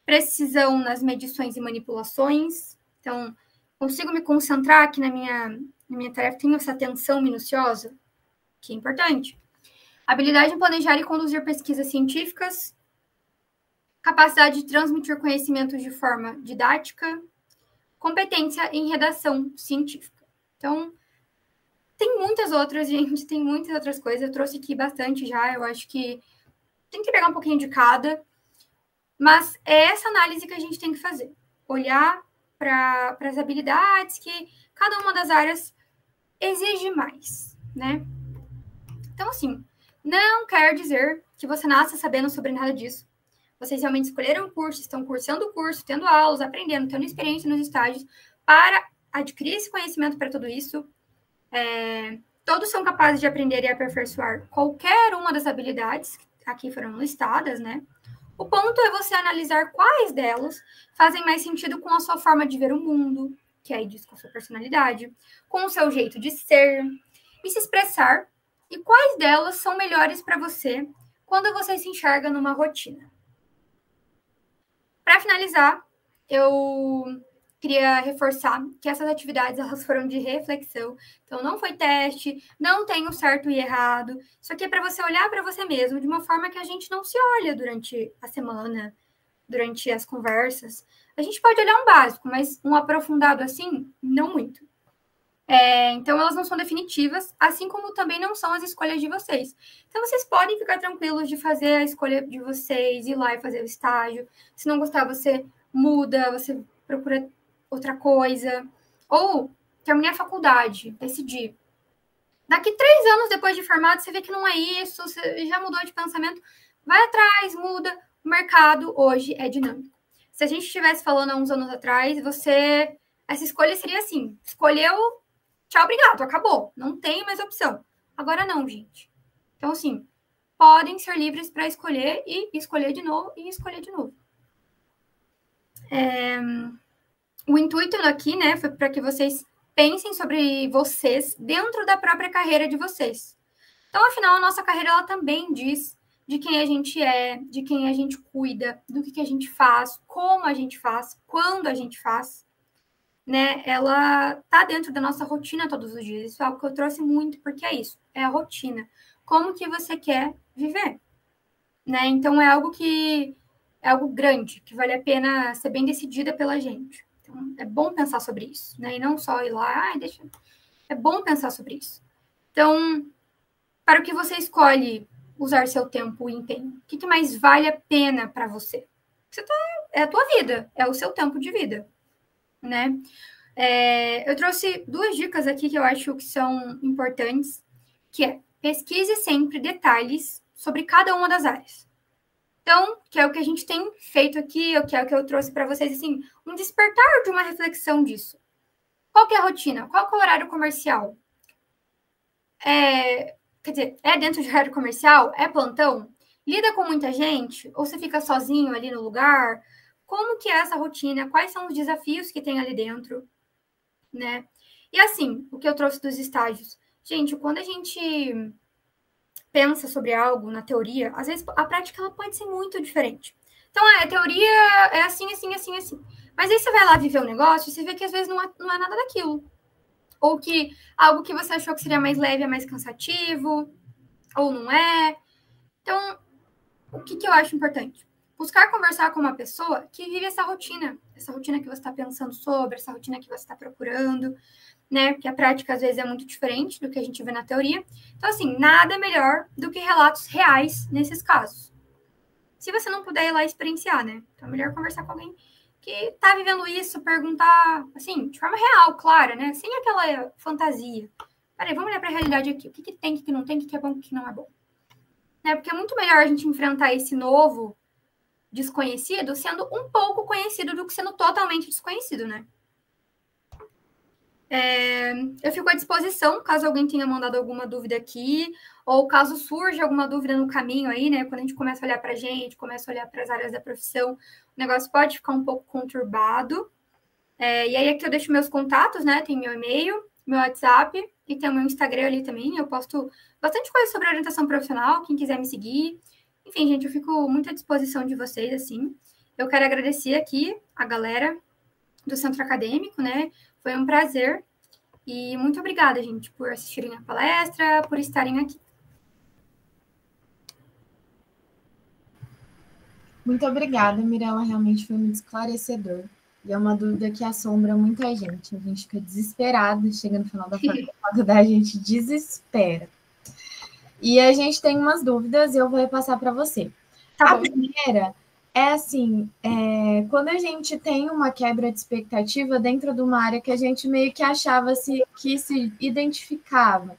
precisão nas medições e manipulações. Então, consigo me concentrar aqui na minha tarefa, tenho essa atenção minuciosa, que é importante. Habilidade em planejar e conduzir pesquisas científicas, capacidade de transmitir conhecimentos de forma didática, competência em redação científica. Então, tem muitas outras, gente, tem muitas outras coisas. Eu trouxe aqui bastante já, eu acho que tem que pegar um pouquinho de cada, mas é essa análise que a gente tem que fazer. Olhar para as habilidades que cada uma das áreas exige mais, né? Então, assim, não quer dizer que você nasça sabendo sobre nada disso. Vocês realmente escolheram o curso, estão cursando o curso, tendo aulas, aprendendo, tendo experiência nos estágios para adquirir esse conhecimento para tudo isso. Todos são capazes de aprender e aperfeiçoar qualquer uma das habilidades que aqui foram listadas, né? O ponto é você analisar quais delas fazem mais sentido com a sua forma de ver o mundo, que aí diz com a sua personalidade, com o seu jeito de ser e se expressar, e quais delas são melhores para você quando você se enxerga numa rotina. Para finalizar, eu queria reforçar que essas atividades elas foram de reflexão. Então, não foi teste, não tem o certo e errado. Isso aqui é para você olhar para você mesmo de uma forma que a gente não se olha durante a semana, durante as conversas. A gente pode olhar um básico, mas um aprofundado assim, não muito. Então, elas não são definitivas, assim como também não são as escolhas de vocês. Então, vocês podem ficar tranquilos de fazer a escolha de vocês, ir lá e fazer o estágio. Se não gostar, você muda, você procura outra coisa. Ou terminei a faculdade, decidir. Daqui 3 anos depois de formado, você vê que não é isso, você já mudou de pensamento. Vai atrás, muda. O mercado hoje é dinâmico. Se a gente estivesse falando há uns anos atrás, essa escolha seria assim, escolheu, tchau, obrigado, acabou, não tem mais opção. Agora não, gente. Então, assim, podem ser livres para escolher e escolher de novo e escolher de novo. O intuito aqui, né, foi para que vocês pensem sobre vocês dentro da própria carreira de vocês. Então, afinal, a nossa carreira ela também diz de quem a gente é, de quem a gente cuida, do que a gente faz, como a gente faz, quando a gente faz, né? Ela tá dentro da nossa rotina todos os dias. Isso é algo que eu trouxe muito, porque é isso, é a rotina. Como que você quer viver, né? Então, é algo grande, que vale a pena ser bem decidida pela gente. Então, é bom pensar sobre isso, né? E não só ir lá, É bom pensar sobre isso. Então, para o que você escolhe usar seu tempo e empenho? O que mais vale a pena para você? É a tua vida, é o seu tempo de vida, né? Eu trouxe 2 dicas aqui que eu acho que são importantes, que é pesquise sempre detalhes sobre cada uma das áreas. Então, que é o que a gente tem feito aqui, que é o que eu trouxe para vocês, assim, um despertar de uma reflexão disso. Qual que é a rotina? Qual que é o horário comercial? Quer dizer, é dentro de horário comercial? É plantão? Lida com muita gente? Ou você fica sozinho ali no lugar? Como que é essa rotina? Quais são os desafios que tem ali dentro? Né? E assim, o que eu trouxe dos estágios. Gente, quando a gente pensa sobre algo na teoria, às vezes a prática ela pode ser muito diferente. Então, a teoria é assim, assim, assim, assim. Mas aí você vai lá viver o negócio e você vê que às vezes não é nada daquilo. Ou que algo que você achou que seria mais leve é mais cansativo, ou não é. Então, o que eu acho importante? Buscar conversar com uma pessoa que vive essa rotina que você está pensando sobre, essa rotina que você está procurando, né? Porque a prática, às vezes, é muito diferente do que a gente vê na teoria. Então, assim, nada melhor do que relatos reais nesses casos. Se você não puder ir lá experienciar, né? Então, é melhor conversar com alguém que está vivendo isso, perguntar, assim, de forma real, clara, né? Sem aquela fantasia. Peraí, vamos olhar para a realidade aqui. O que tem, o que não tem, o que é bom, o que não é bom. Né? Porque é muito melhor a gente enfrentar esse novo desconhecido sendo um pouco conhecido do que sendo totalmente desconhecido, né? Eu fico à disposição, caso alguém tenha mandado alguma dúvida aqui, ou caso surja alguma dúvida no caminho aí, né? Quando a gente começa a olhar para a gente, começa a olhar para as áreas da profissão, o negócio pode ficar um pouco conturbado. E aí aqui eu deixo meus contatos, né? Tem meu e-mail, meu WhatsApp e tem o meu Instagram ali também. Eu posto bastante coisa sobre orientação profissional, quem quiser me seguir. Enfim, gente, eu fico muito à disposição de vocês, assim. Eu quero agradecer aqui a galera do Centro Acadêmico, né? Foi um prazer. E muito obrigada, gente, por assistirem a palestra, por estarem aqui. Muito obrigada, Mirella. Realmente foi muito esclarecedor. E é uma dúvida que assombra muita gente. A gente fica desesperado, chega no final da faculdade, a gente desespera. E a gente tem umas dúvidas e eu vou repassar para você. Tá a primeira é assim, quando a gente tem uma quebra de expectativa dentro de uma área que a gente meio que achava que se identificava,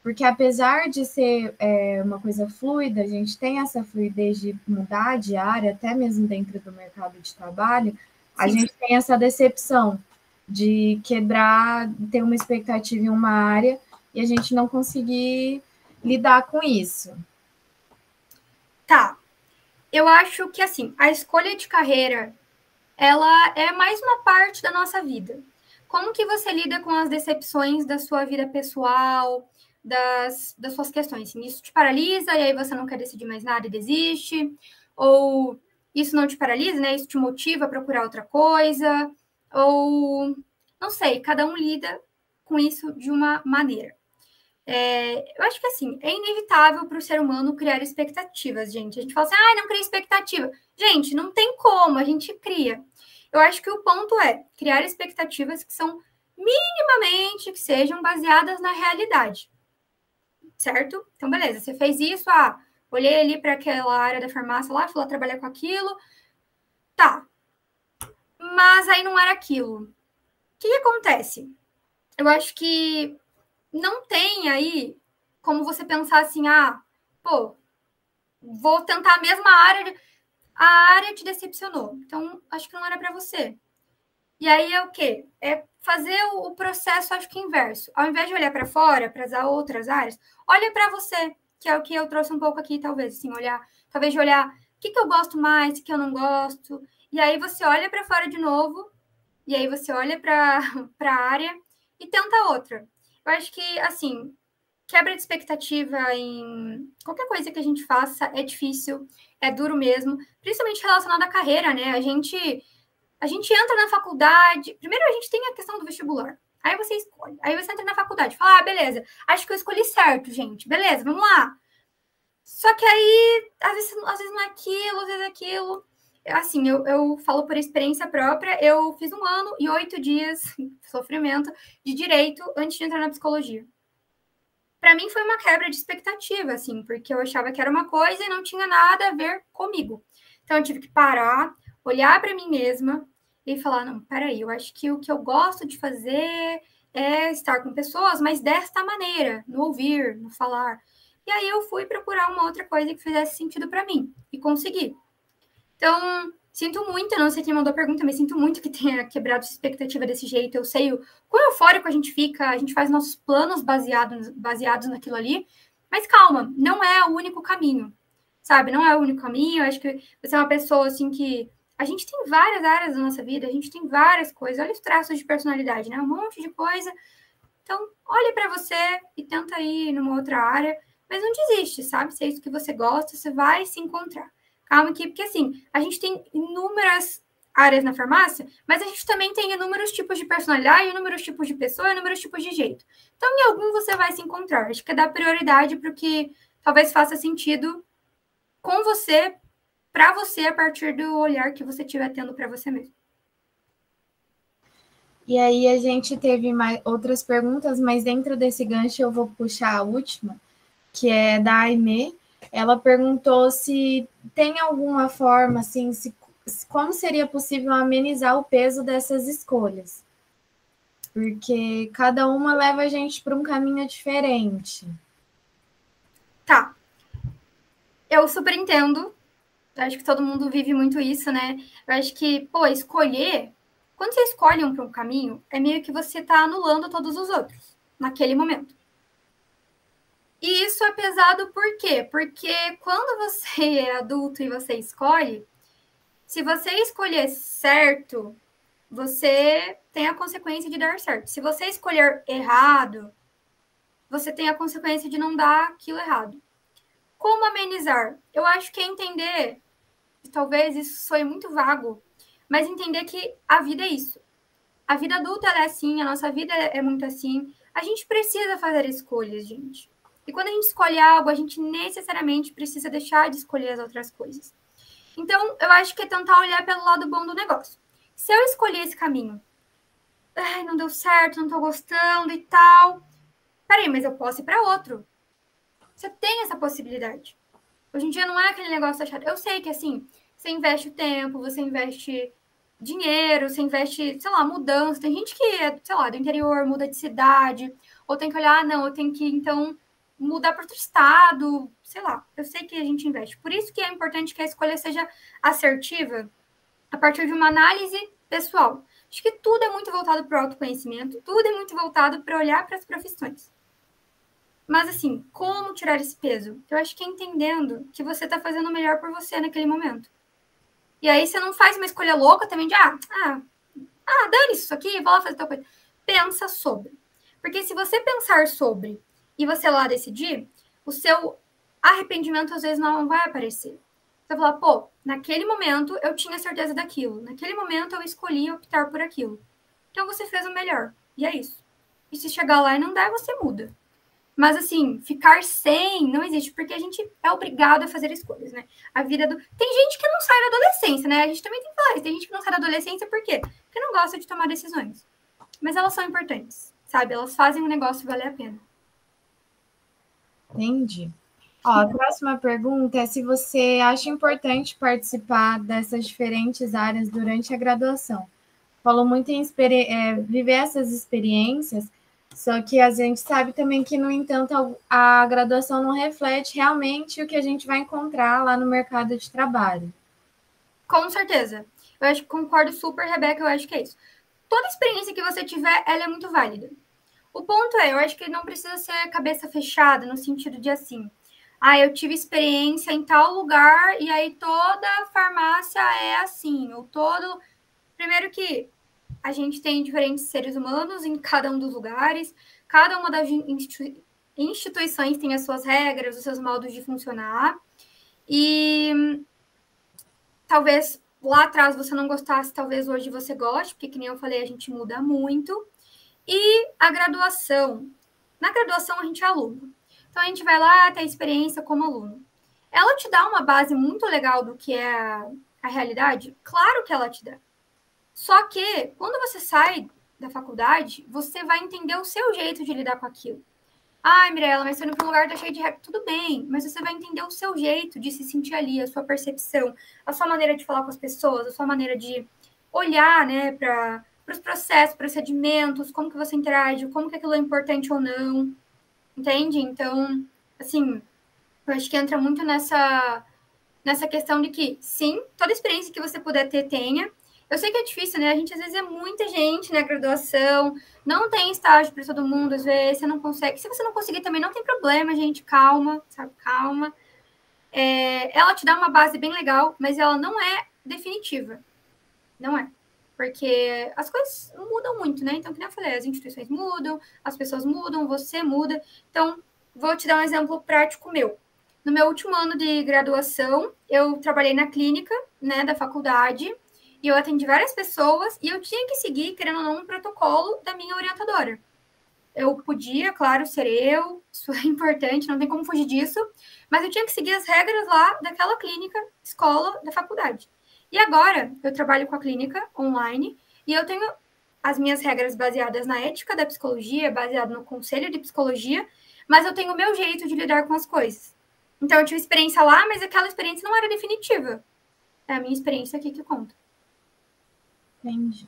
porque apesar de ser uma coisa fluida, a gente tem essa fluidez de mudar de área, até mesmo dentro do mercado de trabalho, a gente tem essa decepção de quebrar, ter uma expectativa em uma área e a gente não conseguir lidar com isso. Tá. Eu acho que, assim, a escolha de carreira, ela é mais uma parte da nossa vida. Como que você lida com as decepções da sua vida pessoal, das suas questões? Assim, isso te paralisa e aí você não quer decidir mais nada e desiste? Ou isso não te paralisa, né? Isso te motiva a procurar outra coisa? Ou, não sei, cada um lida com isso de uma maneira. Eu acho que, assim, é inevitável para o ser humano criar expectativas, gente. A gente fala assim, não cria expectativa. Gente, não tem como, a gente cria. Eu acho que o ponto é criar expectativas que são minimamente, que sejam baseadas na realidade. Certo? Então, beleza, você fez isso, olhei ali para aquela área da farmácia lá, fui lá trabalhar com aquilo. Tá. Mas aí não era aquilo. O que acontece? Eu acho que não tem aí como você pensar assim, vou tentar a mesma área. a área te decepcionou. Então, acho que não era para você. E aí é o quê? É fazer o processo, acho que inverso. Ao invés de olhar para fora, para as outras áreas, olha para você, que é o que eu trouxe um pouco aqui, talvez, assim, talvez de olhar o que eu gosto mais, o que eu não gosto. E aí você olha para fora de novo, e aí você olha para a área e tenta outra. Eu acho que, assim, quebra de expectativa em qualquer coisa que a gente faça é difícil, é duro mesmo, principalmente relacionado à carreira, né? A gente entra na faculdade. Primeiro, a gente tem a questão do vestibular. Aí você escolhe. Aí você entra na faculdade. Fala, beleza. Acho que eu escolhi certo, gente. Beleza, vamos lá. Só que aí, às vezes não é aquilo, às vezes é aquilo. Assim, eu falo por experiência própria. Eu fiz 1 ano e 8 dias de sofrimento de direito antes de entrar na psicologia. Para mim, foi uma quebra de expectativa, assim, porque eu achava que era uma coisa e não tinha nada a ver comigo. Então, eu tive que parar, olhar para mim mesma e falar, não, peraí, eu acho que o que eu gosto de fazer é estar com pessoas, mas desta maneira, no ouvir, no falar. E aí eu fui procurar uma outra coisa que fizesse sentido para mim e consegui. Então, sinto muito, não sei quem mandou a pergunta, mas sinto muito que tenha quebrado essa expectativa desse jeito. Eu sei o quão eufórico a gente fica, a gente faz nossos planos baseados naquilo ali, mas calma, não é o único caminho, sabe? Não é o único caminho. Eu acho que você é uma pessoa, assim, que a gente tem várias áreas da nossa vida, a gente tem várias coisas. Olha os traços de personalidade, né? Um monte de coisa. Então, olhe para você e tenta ir numa outra área, mas não desiste, sabe? Se é isso que você gosta, você vai se encontrar. Calma aqui, porque assim, a gente tem inúmeras áreas na farmácia, mas a gente também tem inúmeros tipos de personalidade, inúmeros tipos de pessoa, inúmeros tipos de jeito. Então, em algum você vai se encontrar. Acho que é dar prioridade para o que talvez faça sentido com você, para você, a partir do olhar que você estiver tendo para você mesmo. E aí a gente teve mais outras perguntas, mas dentro desse gancho eu vou puxar a última, que é da Aimee. Ela perguntou se tem alguma forma, assim, como seria possível amenizar o peso dessas escolhas. Porque cada uma leva a gente para um caminho diferente. Tá. Eu super entendo. Eu acho que todo mundo vive muito isso, né? Eu acho que, escolher... Quando você escolhe para um caminho, é meio que você está anulando todos os outros, naquele momento. E isso é pesado por quê? Porque quando você é adulto e você escolhe, se você escolher certo, você tem a consequência de dar certo. Se você escolher errado, você tem a consequência de não dar aquilo errado. Como amenizar? Eu acho que é entender, talvez isso soe muito vago, mas entender que a vida é isso. A vida adulta ela é assim, a nossa vida é muito assim. A gente precisa fazer escolhas, gente. E quando a gente escolhe algo, a gente necessariamente precisa deixar de escolher as outras coisas. Então, eu acho que é tentar olhar pelo lado bom do negócio. Se eu escolher esse caminho, não deu certo, não tô gostando e tal. Peraí, mas eu posso ir para outro. Você tem essa possibilidade. Hoje em dia não é aquele negócio achado. Eu sei que, assim, você investe o tempo, você investe dinheiro, você investe, sei lá, mudança. Tem gente que é, sei lá, do interior, muda de cidade, ou tem que olhar, não, eu tenho que, então, mudar para outro estado, sei lá. Eu sei que a gente investe. Por isso que é importante que a escolha seja assertiva a partir de uma análise pessoal. Acho que tudo é muito voltado para o autoconhecimento, tudo é muito voltado para olhar para as profissões. Mas, assim, como tirar esse peso? Eu acho que é entendendo que você está fazendo o melhor por você naquele momento. E aí você não faz uma escolha louca também de, dane isso aqui, vou lá fazer tal coisa. Pensa sobre. Porque se você pensar sobre e você lá decidir, o seu arrependimento às vezes não vai aparecer. Você vai falar, naquele momento eu tinha certeza daquilo. Naquele momento eu escolhi optar por aquilo. Então você fez o melhor. E é isso. E se chegar lá e não der, você muda. Mas, assim, ficar sem não existe, porque a gente é obrigado a fazer escolhas, né? A vida do... Tem gente que não sai da adolescência, né? A gente também tem que falar isso. Tem gente que não sai da adolescência por quê? Porque não gosta de tomar decisões. Mas elas são importantes, sabe? Elas fazem o negócio valer a pena. Entendi. A próxima pergunta é se você acha importante participar dessas diferentes áreas durante a graduação. Falou muito em viver essas experiências, só que a gente sabe também que, no entanto, a graduação não reflete realmente o que a gente vai encontrar lá no mercado de trabalho. Com certeza. Eu acho que concordo super, Rebeca, eu acho que é isso. Toda experiência que você tiver, ela é muito válida. O ponto é, eu acho que não precisa ser cabeça fechada, no sentido de assim, eu tive experiência em tal lugar e aí toda farmácia é assim, ou todo... Primeiro que a gente tem diferentes seres humanos em cada um dos lugares, cada uma das instituições tem as suas regras, os seus modos de funcionar, e talvez lá atrás você não gostasse, talvez hoje você goste, porque, que nem eu falei, a gente muda muito. E a graduação. Na graduação, a gente é aluno. Então, a gente vai lá ter experiência como aluno. Ela te dá uma base muito legal do que é a realidade? Claro que ela te dá. Só que, quando você sai da faculdade, você vai entender o seu jeito de lidar com aquilo. Ai, Mirella, mas você não para um lugar tá cheio de regra. Tudo bem, mas você vai entender o seu jeito de se sentir ali, a sua percepção, a sua maneira de falar com as pessoas, a sua maneira de olhar, né, para os processos, procedimentos, como que você interage, como que aquilo é importante ou não, entende? Então, assim, eu acho que entra muito nessa questão de que, sim, toda experiência que você puder ter, tenha. Eu sei que é difícil, né? A gente, às vezes, é muita gente na graduação, não tem estágio para todo mundo, às vezes, você não consegue. Se você não conseguir também, não tem problema, gente, calma, sabe? Calma. Ela te dá uma base bem legal, mas ela não é definitiva. Não é. Porque as coisas mudam muito, né? Então, como eu falei, as instituições mudam, as pessoas mudam, você muda. Então, vou te dar um exemplo prático meu. No meu último ano de graduação, eu trabalhei na clínica, né, da faculdade, e eu atendi várias pessoas, e eu tinha que seguir, querendo ou não, um protocolo da minha orientadora. Eu podia, claro, ser eu, isso é importante, não tem como fugir disso, mas eu tinha que seguir as regras lá daquela clínica, escola, da faculdade. E agora, eu trabalho com a clínica online, e eu tenho as minhas regras baseadas na ética da psicologia, baseado no conselho de psicologia, mas eu tenho o meu jeito de lidar com as coisas. Então, eu tive experiência lá, mas aquela experiência não era definitiva. É a minha experiência aqui que conta. Entendi.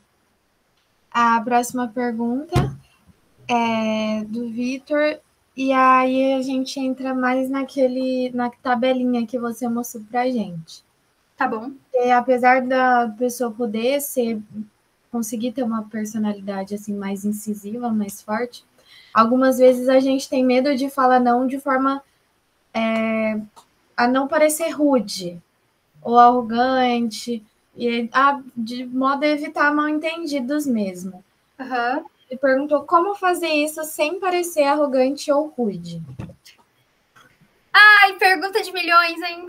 A próxima pergunta é do Vitor, e aí a gente entra mais na tabelinha que você mostrou pra gente. Tá bom. E apesar da pessoa poder conseguir ter uma personalidade assim mais incisiva, mais forte, algumas vezes a gente tem medo de falar não de forma a não parecer rude ou arrogante, de modo a evitar mal-entendidos mesmo. Uhum. Ele perguntou como fazer isso sem parecer arrogante ou rude. Ai, pergunta de milhões, hein?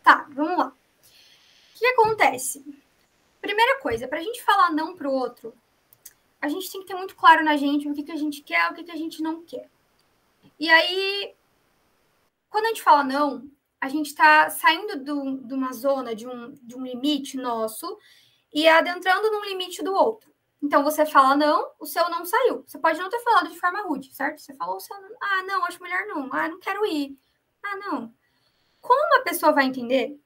Tá, vamos lá. O que acontece? Primeira coisa, para a gente falar não para o outro, a gente tem que ter muito claro na gente o que a gente quer, o que a gente não quer. E aí, quando a gente fala não, a gente está saindo de uma zona, de um limite nosso e adentrando num limite do outro. Então, você fala não, o seu não saiu. Você pode não ter falado de forma rude, certo? Você falou o seu não, não, acho melhor não. Não quero ir. Não. Como a pessoa vai entender?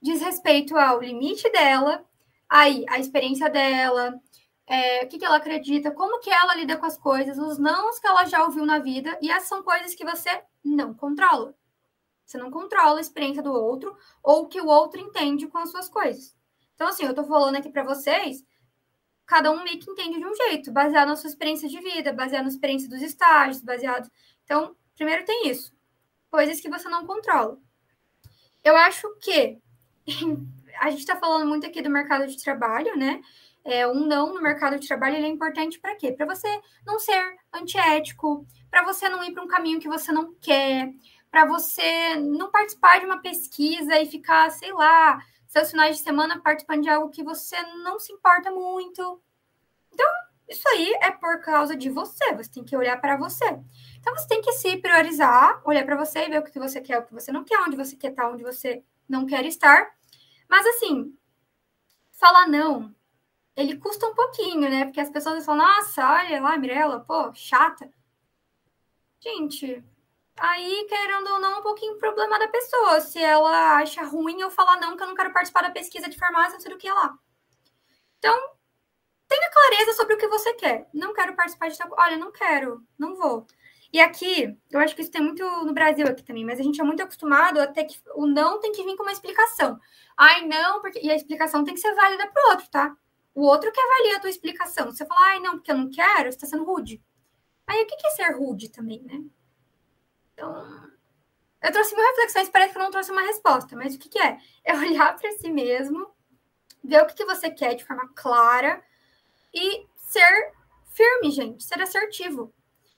Diz respeito ao limite dela, aí a experiência dela, o que ela acredita, como que ela lida com as coisas, os nãos que ela já ouviu na vida, e essas são coisas que você não controla. Você não controla a experiência do outro ou o que o outro entende com as suas coisas. Então, assim, eu tô falando aqui para vocês, cada um meio que entende de um jeito, baseado na sua experiência de vida, baseado na experiência dos estágios, baseado... Então, primeiro tem isso. Coisas que você não controla. Eu acho que a gente está falando muito aqui do mercado de trabalho, né? Um não no mercado de trabalho ele é importante para quê? Para você não ser antiético, para você não ir para um caminho que você não quer, para você não participar de uma pesquisa e ficar, sei lá, seus finais de semana participando de algo que você não se importa muito. Então, isso aí é por causa de você. Você tem que olhar para você. Então, você tem que se priorizar, olhar para você e ver o que você quer, o que você não quer, onde você quer estar, onde você não quer estar. Mas, assim, falar não, ele custa um pouquinho, né? Porque as pessoas falam, nossa, olha lá, Mirella, pô, chata. Gente, aí, querendo ou não, um pouquinho problema da pessoa. Se ela acha ruim eu falar não, que eu não quero participar da pesquisa de farmácia, não sei do que lá. Então, tenha clareza sobre o que você quer. Não quero participar de tal... Olha, não quero, não vou. E aqui, eu acho que isso tem muito no Brasil aqui também, mas a gente é muito acostumado a ter que o não tem que vir com uma explicação. Ai, não, porque... E a explicação tem que ser válida para o outro, tá? O outro que avalia a tua explicação. Você fala, ai, não, porque eu não quero, você está sendo rude. Aí, o que é ser rude também, né? Então, eu trouxe mil reflexões, parece que eu não trouxe uma resposta, mas o que é? É olhar para si mesmo, ver o que você quer de forma clara e ser firme, gente, ser assertivo.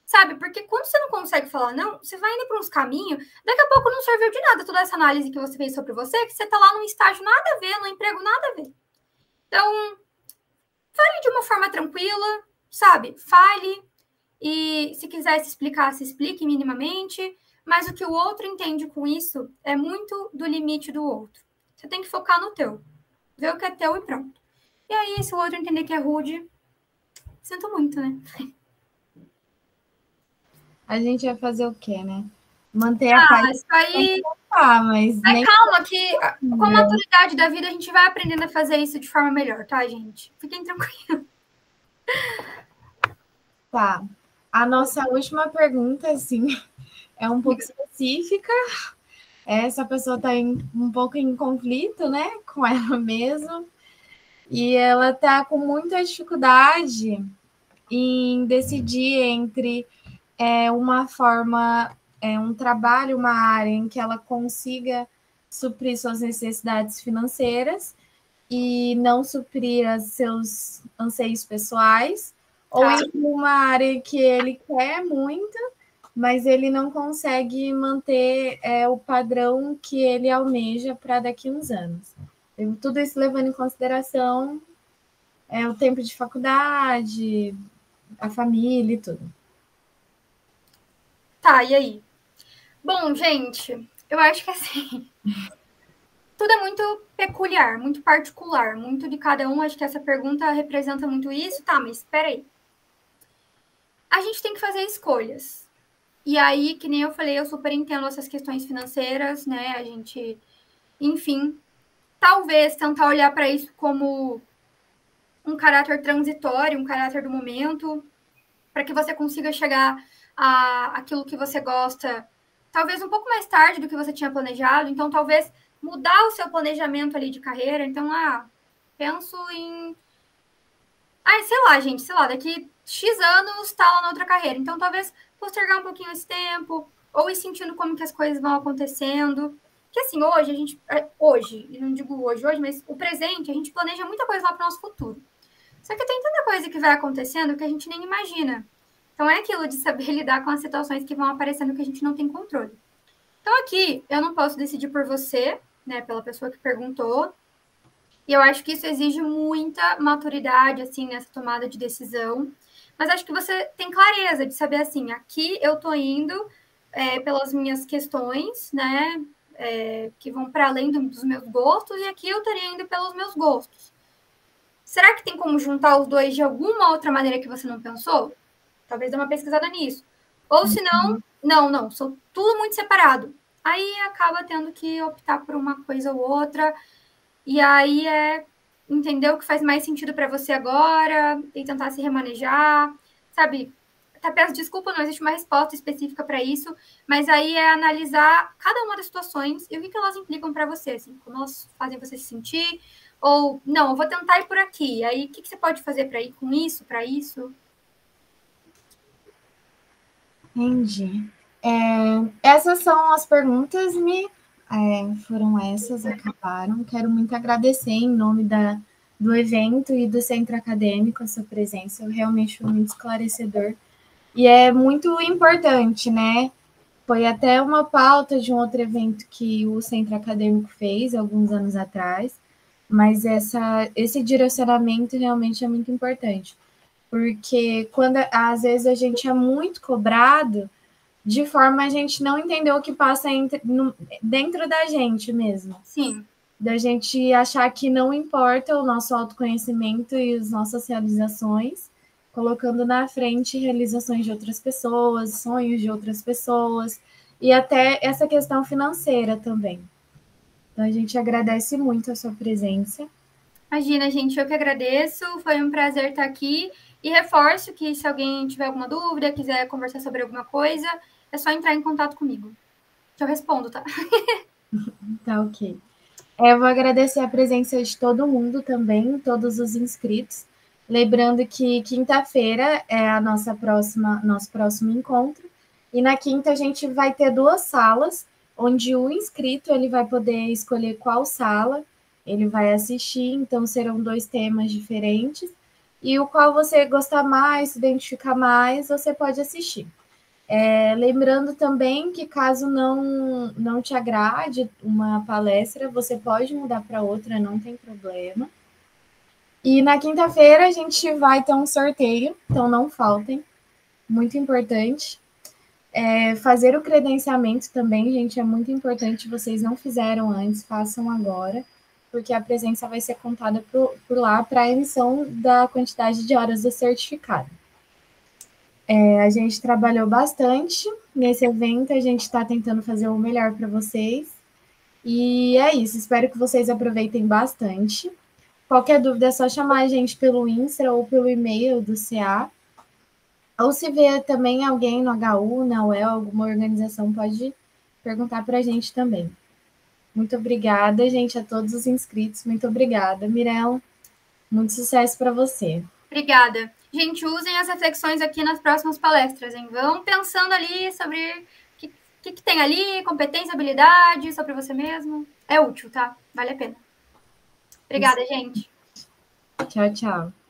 Sabe? Porque quando você não consegue falar não, você vai indo para uns caminhos, daqui a pouco não serviu de nada toda essa análise que você fez sobre você, que você tá lá num estágio nada a ver, num emprego nada a ver. Então, fale de uma forma tranquila, sabe? Fale e se quiser se explicar, se explique minimamente, mas o que o outro entende com isso é muito do limite do outro. Você tem que focar no teu, ver o que é teu e pronto. E aí, se o outro entender que é rude, sinto muito, né? A gente vai fazer o quê, né? Manter a paz. Isso aí... mas nem... calma, que com a maturidade da vida a gente vai aprendendo a fazer isso de forma melhor, tá, gente? Fiquem tranquilos. Tá. A nossa última pergunta, assim, é um pouco específica. Essa pessoa está um pouco em conflito, né, com ela mesma. E ela está com muita dificuldade em decidir entre uma forma, um trabalho, uma área em que ela consiga suprir suas necessidades financeiras e não suprir os seus anseios pessoais, ou em uma área que ele quer muito, mas ele não consegue manter o padrão que ele almeja para daqui a uns anos. Tudo isso levando em consideração o tempo de faculdade, a família e tudo. Tá, e aí? Bom, gente, eu acho que assim... Tudo é muito peculiar, muito particular, muito de cada um. Acho que essa pergunta representa muito isso. Tá, mas espera aí. A gente tem que fazer escolhas. E aí, que nem eu falei, eu super entendo essas questões financeiras, né? A gente, enfim, talvez tentar olhar para isso como um caráter transitório, um caráter do momento, para que você consiga chegar àquilo que você gosta, talvez um pouco mais tarde do que você tinha planejado. Então, talvez mudar o seu planejamento ali de carreira. Então, penso em... sei lá, gente, daqui X anos tá lá na outra carreira. Então, talvez postergar um pouquinho esse tempo, ou ir sentindo como que as coisas vão acontecendo. Que assim, hoje, e não digo hoje, mas o presente, a gente planeja muita coisa lá para o nosso futuro. Só que tem tanta coisa que vai acontecendo que a gente nem imagina. Então, é aquilo de saber lidar com as situações que vão aparecendo que a gente não tem controle. Então, aqui, eu não posso decidir por você, né, pela pessoa que perguntou. E eu acho que isso exige muita maturidade, assim, nessa tomada de decisão. Mas acho que você tem clareza de saber, assim, aqui eu tô indo pelas minhas questões, né, que vão para além dos meus gostos, e aqui eu estaria indo pelos meus gostos. Será que tem como juntar os dois de alguma outra maneira que você não pensou? Talvez dê uma pesquisada nisso. Ou se não, são tudo muito separado. Aí acaba tendo que optar por uma coisa ou outra, e aí entender o que faz mais sentido para você agora e tentar se remanejar, sabe? Até peço desculpa, não existe uma resposta específica para isso, mas aí é analisar cada uma das situações e o que elas implicam para você, assim, como elas fazem você se sentir, ou, não, eu vou tentar ir por aqui, aí o que você pode fazer para ir com isso, para isso? Entendi. Essas são as perguntas, foram essas, acabaram. Quero muito agradecer em nome do evento e do Centro Acadêmico a sua presença, realmente foi muito esclarecedor. E é muito importante, né? Foi até uma pauta de um outro evento que o Centro Acadêmico fez alguns anos atrás, mas esse direcionamento realmente é muito importante, porque quando às vezes a gente é muito cobrado, de forma a gente não entender o que passa dentro da gente mesmo. Sim. Da gente achar que não importa o nosso autoconhecimento e as nossas realizações, colocando na frente realizações de outras pessoas, sonhos de outras pessoas, e até essa questão financeira também. Então, a gente agradece muito a sua presença. Imagina, gente, eu que agradeço, foi um prazer estar aqui, E reforço que se alguém tiver alguma dúvida, quiser conversar sobre alguma coisa, é só entrar em contato comigo. Que eu respondo, tá? Tá, ok. Eu vou agradecer a presença de todo mundo também, todos os inscritos. Lembrando que quinta-feira é a nosso próximo encontro. E na quinta a gente vai ter 2 salas, onde o inscrito ele vai poder escolher qual sala ele vai assistir. Então serão 2 temas diferentes. E o qual você gostar mais, se identificar mais, você pode assistir. Lembrando também que caso não te agrade uma palestra, você pode mudar para outra, não tem problema. E na quinta-feira a gente vai ter um sorteio, então não faltem, muito importante. Fazer o credenciamento também, gente, é muito importante. Vocês não fizeram antes, façam agora, porque a presença vai ser contada por lá para a emissão da quantidade de horas do certificado. A gente trabalhou bastante nesse evento, a gente está tentando fazer o melhor para vocês. E é isso, espero que vocês aproveitem bastante. Qualquer dúvida é só chamar a gente pelo Insta ou pelo e-mail do CA. Ou se vê também alguém no HU, na UEL, alguma organização, pode perguntar para a gente também. Muito obrigada, gente, a todos os inscritos. Muito obrigada, Mirella. Muito sucesso para você. Obrigada. Gente, usem as reflexões aqui nas próximas palestras, hein? Vão pensando ali sobre o que tem ali, competência, habilidade, sobre você mesmo. É útil, tá? Vale a pena. Obrigada, gente. Tchau, tchau.